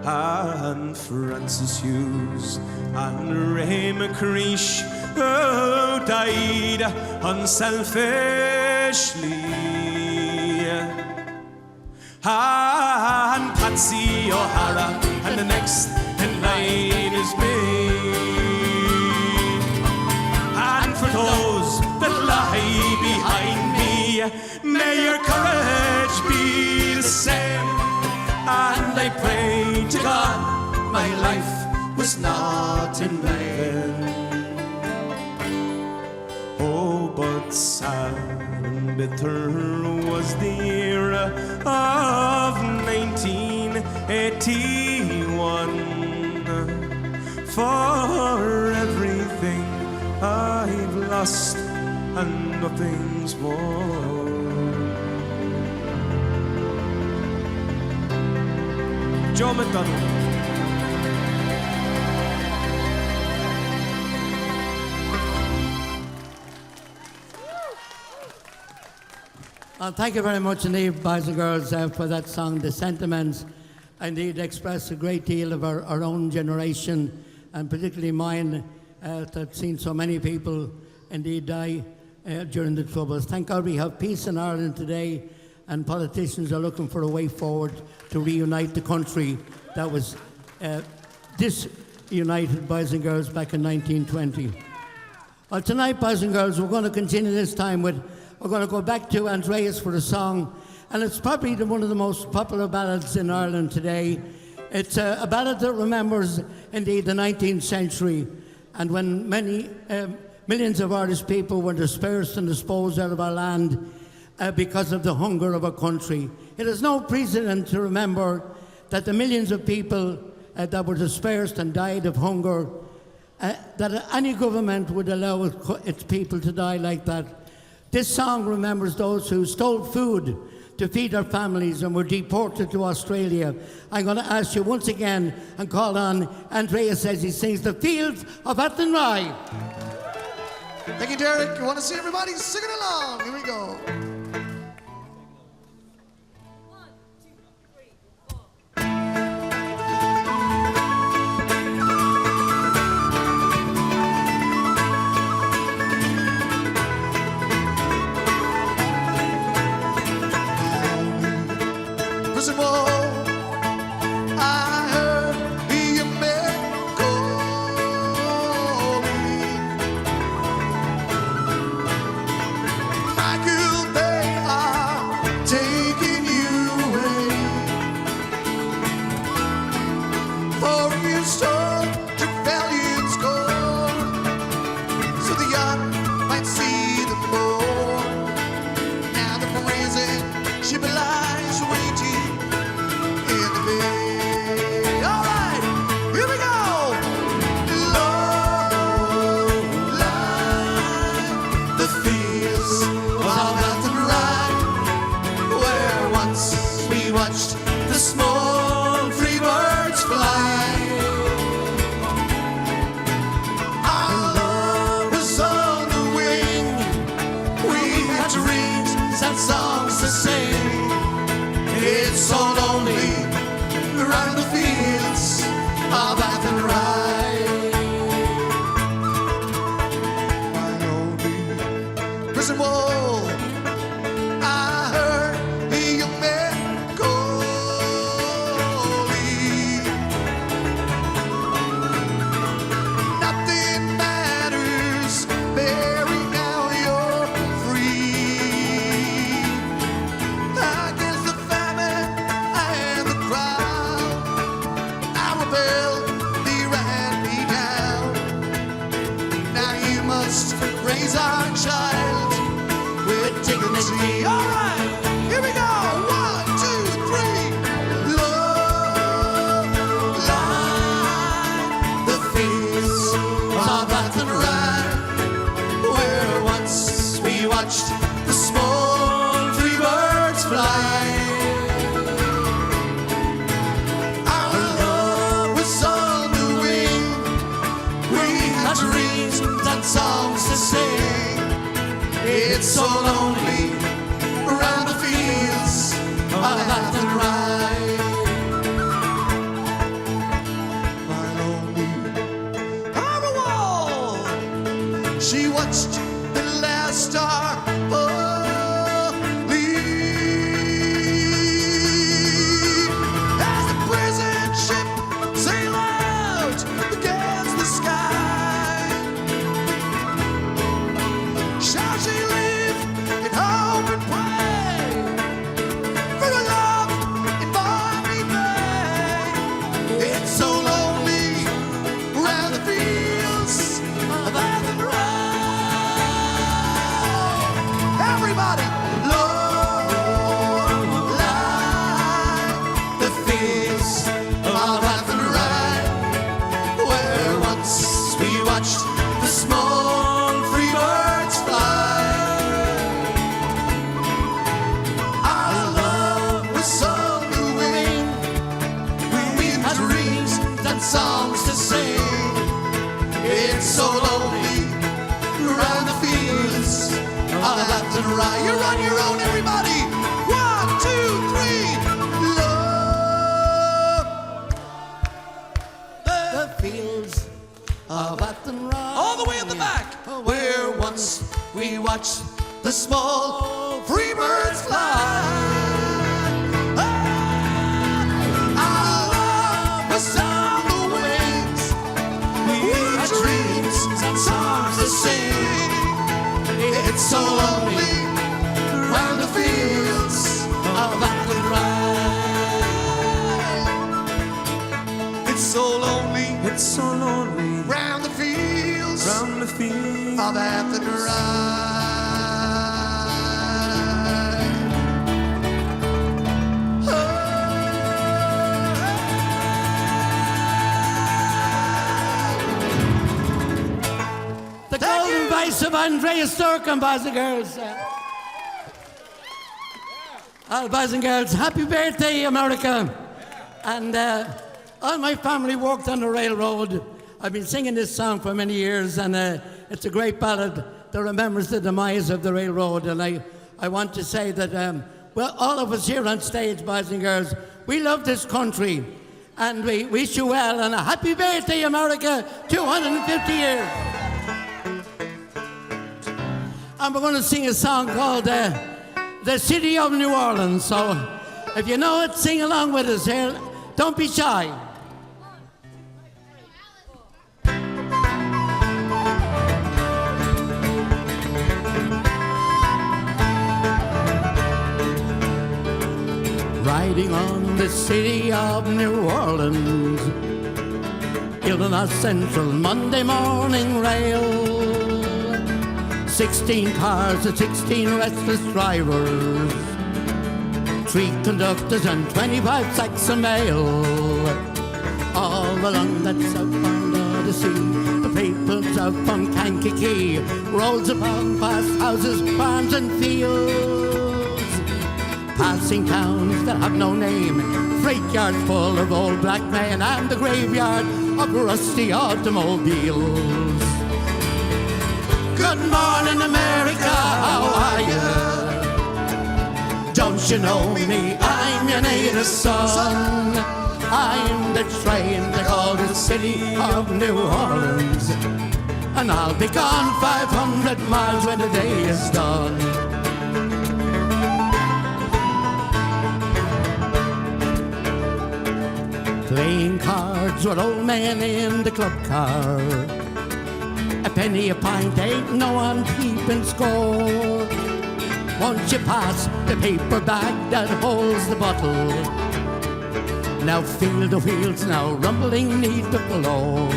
And Francis Hughes and Ray McCreesh, who died unselfishly, and Patsy O'Hara, and the next in line is me. And for those that lie behind me, may your courage be the same. And I pray to God my life was not in vain. Oh, but sad and bitter was the year of 1981. For everything I've lost and nothing's more. Joe McDonald. Thank you very much indeed, boys and girls, for that song. The sentiments indeed express a great deal of our own generation, and particularly mine, that's seen so many people indeed die during the Troubles. Thank God we have peace in Ireland today, and politicians are looking for a way forward to reunite the country that was disunited, boys and girls, back in 1920. Well, tonight, boys and girls, we're going to continue this time with, we're going to go back to Andreas for a song, and it's probably one of the most popular ballads in Ireland today. It's a ballad that remembers, indeed, the 19th century, and when many millions of Irish people were dispersed and disposed out of our land because of the hunger of our country. It is no precedent to remember that the millions of people that were dispersed and died of hunger, that any government would allow its people to die like that. This song remembers those who stole food to feed their families and were deported to Australia. I'm going to ask you once again and call on Andreas as he sings The Fields of Athenry. Thank you, Derek. You want to see everybody singing along? Here we go. 1, 2, 3, 4. Prison wall, I heard you men calling. Michael, they are taking you away. For you stole to valiant score, so the young might see the poor. Now the prison ship lies waiting in the bay. All right, here we go. Long lie the fields of Athenry, where once we watched the small free birds fly. Our love was on the wing. We had dreams and songs to sing. It's so lonely around the fields of Athenry. My lonely prison wall, I heard the young men calling. Nothing matters, Mary, now you're free. Against the famine and the crowd, I rebelled, they ran me down. Now you must raise our child with dignity. All right, here we go. 1, 2, 3. Long lie the fields of Athenry, where once we watched the small free birds fly. Our love was on the wing. We had dreams and songs to sing. It's so lonely around the fields of Athenry. My lonely harbor wall, she watched the last star leave as the Baton Rouge. You're on your own, everybody. 1, 2, 3. Love The fields of Baton Rouge. all the way in the back, where once we watched the small free birds fly. I love the sound of wings. We had dreams and songs to sing. It's so lonely round the fields of Baton Rouge. It's so lonely. It's so lonely Round the fields round the field. of Baton Rouge. The golden voice of Andreas Durkin, boys and girls. All boys and girls, happy birthday, America. And all my family worked on the railroad. I've been singing this song for many years, and it's a great ballad that remembers the demise of the railroad. And I want to say that, well, all of us here on stage, boys and girls, we love this country, and we wish you well, and a happy birthday, America, 250 years. And we're going to sing a song called The City of New Orleans. So if you know it, sing along with us here. Don't be shy. Riding on the city of New Orleans, Illinois Central Monday morning rail. 16 cars and 16 restless drivers, 3 conductors and 25 sacks of mail. All along that southbound Odyssey, the papers out from Kankakee rolls upon past houses, farms and fields, passing towns that have no name, freight yards full of old black men, and the graveyard of rusty automobiles. Good morning, America, how are you? Don't you know me? I'm your native son. I'm the train they call the city of New Orleans, and I'll be gone 500 miles when the day is done. Playing cards with old men in the club car. A penny a pint, ain't no one keeping score. Once you pass the paper bag that holds the bottle, now feel the wheels now rumbling neath the floor.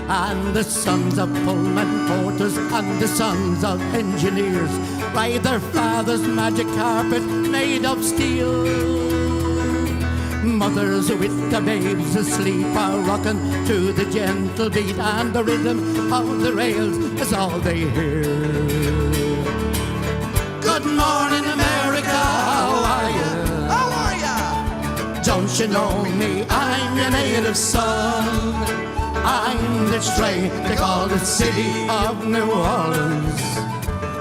And the sons of pullman porters and the sons of engineers ride their father's magic carpet made of steel. Mothers with their babes asleep are rocking to the gentle beat, and the rhythm of the rails is all they hear. Good morning, America, how are you? How are ya? Don't you know me? I'm your native son. I'm the train they call the city of New Orleans,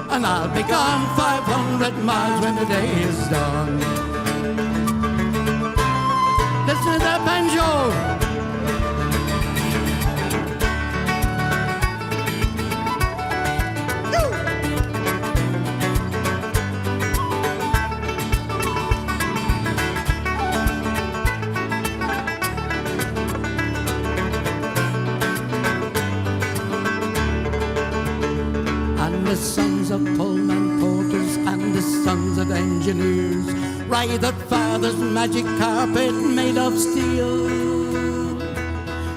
and I'll be gone 500 miles when the day is done. Listen to that banjo. And the sons of pullman porters and the sons of engineers ride their father's magic carpet made of steel.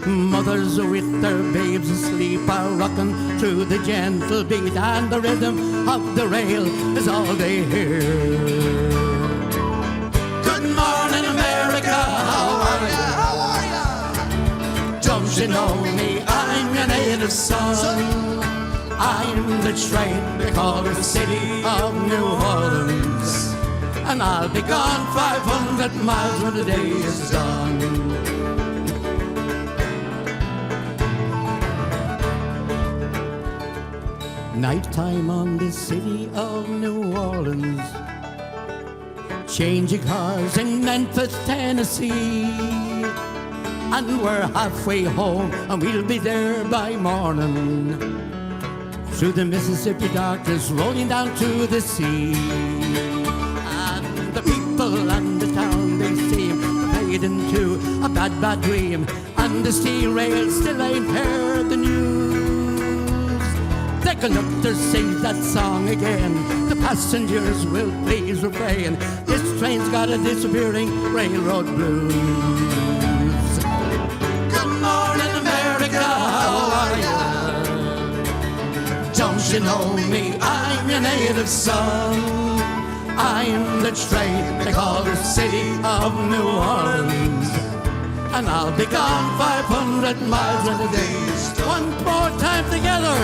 Mothers with their babes asleep are rocking to the gentle beat, and the rhythm of the rail is all they hear. Good morning, America, how are ya? How are ya? Don't you know me? I'm your native son. I'm the train they call the city of New Orleans, and I'll be gone 500 miles when the day is done. Nighttime on the city of changing cars in Memphis, Tennessee. And we're halfway home, and we'll be there by morning. Through the Mississippi darkness, rolling down to the sea. And the people and the town, they seem to fade into a bad, bad dream. And the steel rails still ain't heard the news. The conductor sings that song again. The passengers will please refrain. This train's got a disappearing railroad blues. Good morning, America, how are ya? Don't you know me? I'm your native son. I'm the train they call the city of New Orleans. And I'll be gone 500 miles in a day. One more time together.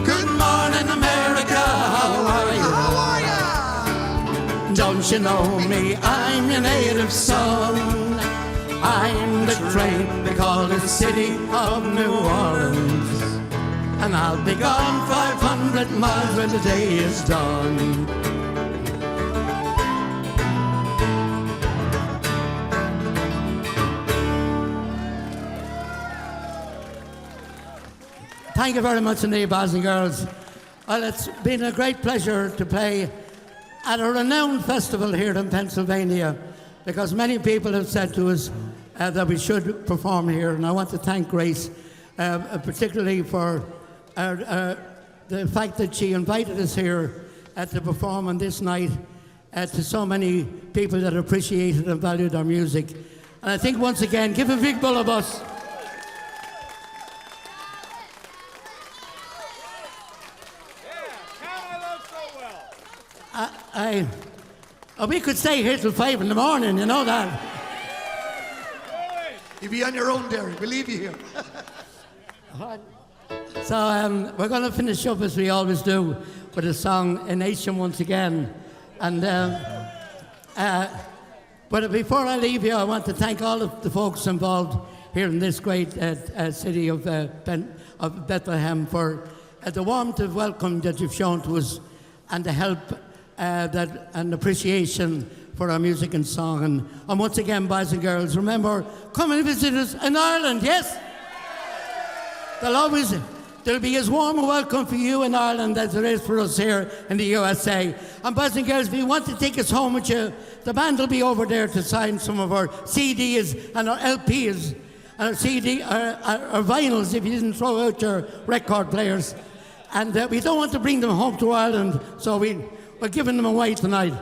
Good morning, America, how are you? How are ya? Don't you know me? I'm your native son. I'm the train they call the city of New Orleans. And I'll be gone 500 miles when the day is done. Thank you very much indeed, boys and girls. Well, it's been a great pleasure to play at a renowned festival here in Pennsylvania, because many people have said to us that we should perform here, and I want to thank Grace particularly for the fact that she invited us here to perform on this night to so many people that appreciated and valued our music. And I think once again, give a big bullabus. We could stay here till 5 in the morning, you know that. You be on your own, Derek. We leave you here. So we're going to finish up as we always do with a song, A Nation Once Again. And but before I leave you, I want to thank all of the folks involved here in this great city of Bethlehem for the warmth of welcome that you've shown to us, and the help and appreciation for our music and song. And once again, boys and girls, remember, come and visit us in Ireland, yes? There'll be as warm a welcome for you in Ireland as there is for us here in the USA. And boys and girls, if you want to take us home with you, the band will be over there to sign some of our CDs and our LPs and our vinyls if you didn't throw out your record players. And we don't want to bring them home to Ireland, so we're giving them away tonight.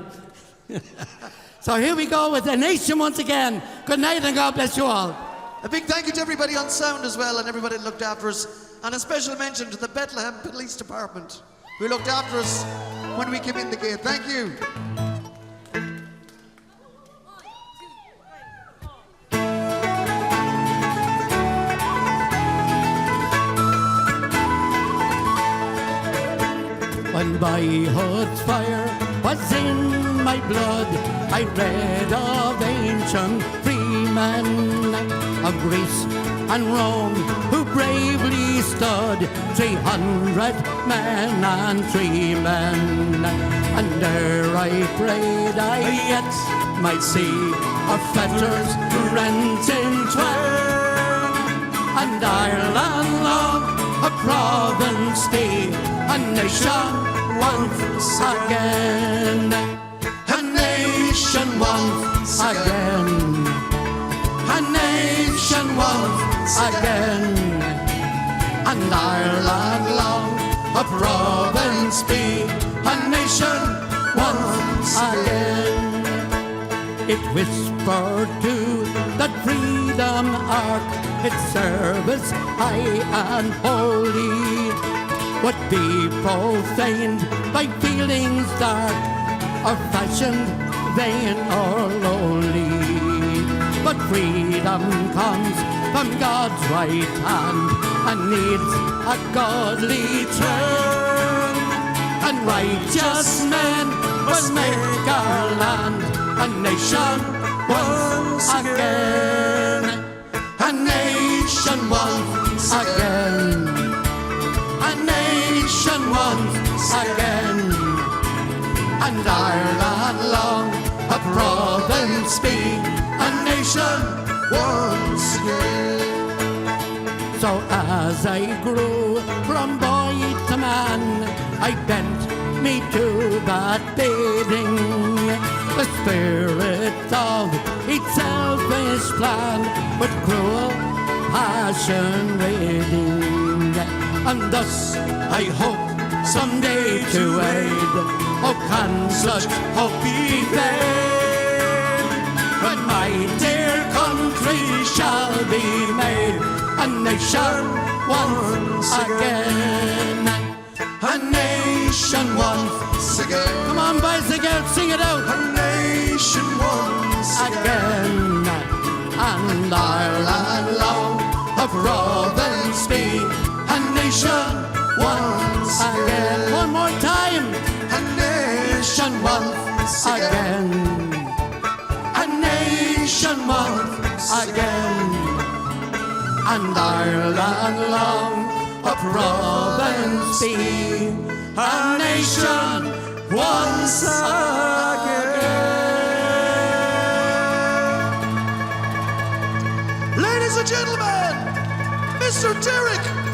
So here we go with The Nation once again. Good night and God bless you all. A big thank you to everybody on sound as well, and everybody that looked after us. And a special mention to the Bethlehem Police Department, who looked after us when we came in the gate. Thank you. When boyhood's fire was in my blood, I read of ancient freemen of Greece and Rome who bravely stood, 300 men and 3 men. And there I prayed I yet might see our fetters rent in twain, and Ireland long a province be, a nation once again, a nation once again, a nation once again, and Ireland long a province be, a nation once again. It whispered to that freedom ark, its service high and holy would be profaned by feelings dark, or fashioned vain or lowly. But freedom comes from God's right hand and needs a godly turn, and righteous men must make our land a nation once again, a nation once again, a nation once again, and Ireland long a province be, a nation once again. So as I grew from boy to man, I bent me to that bidding. The spirit of its selfish plan, with cruel passion raiding. And thus I hope someday to aid. Oh, can such hope be vain? When my dear country shall be made a nation once again. A nation once again. Come on, boys and girls, sing it out. A nation once Again. And Ireland long, a province be, a nation once again. One more time. A nation Once again. A nation Once again. And Ireland long, a province be, a nation once again. Ladies and gentlemen, Mr. Derek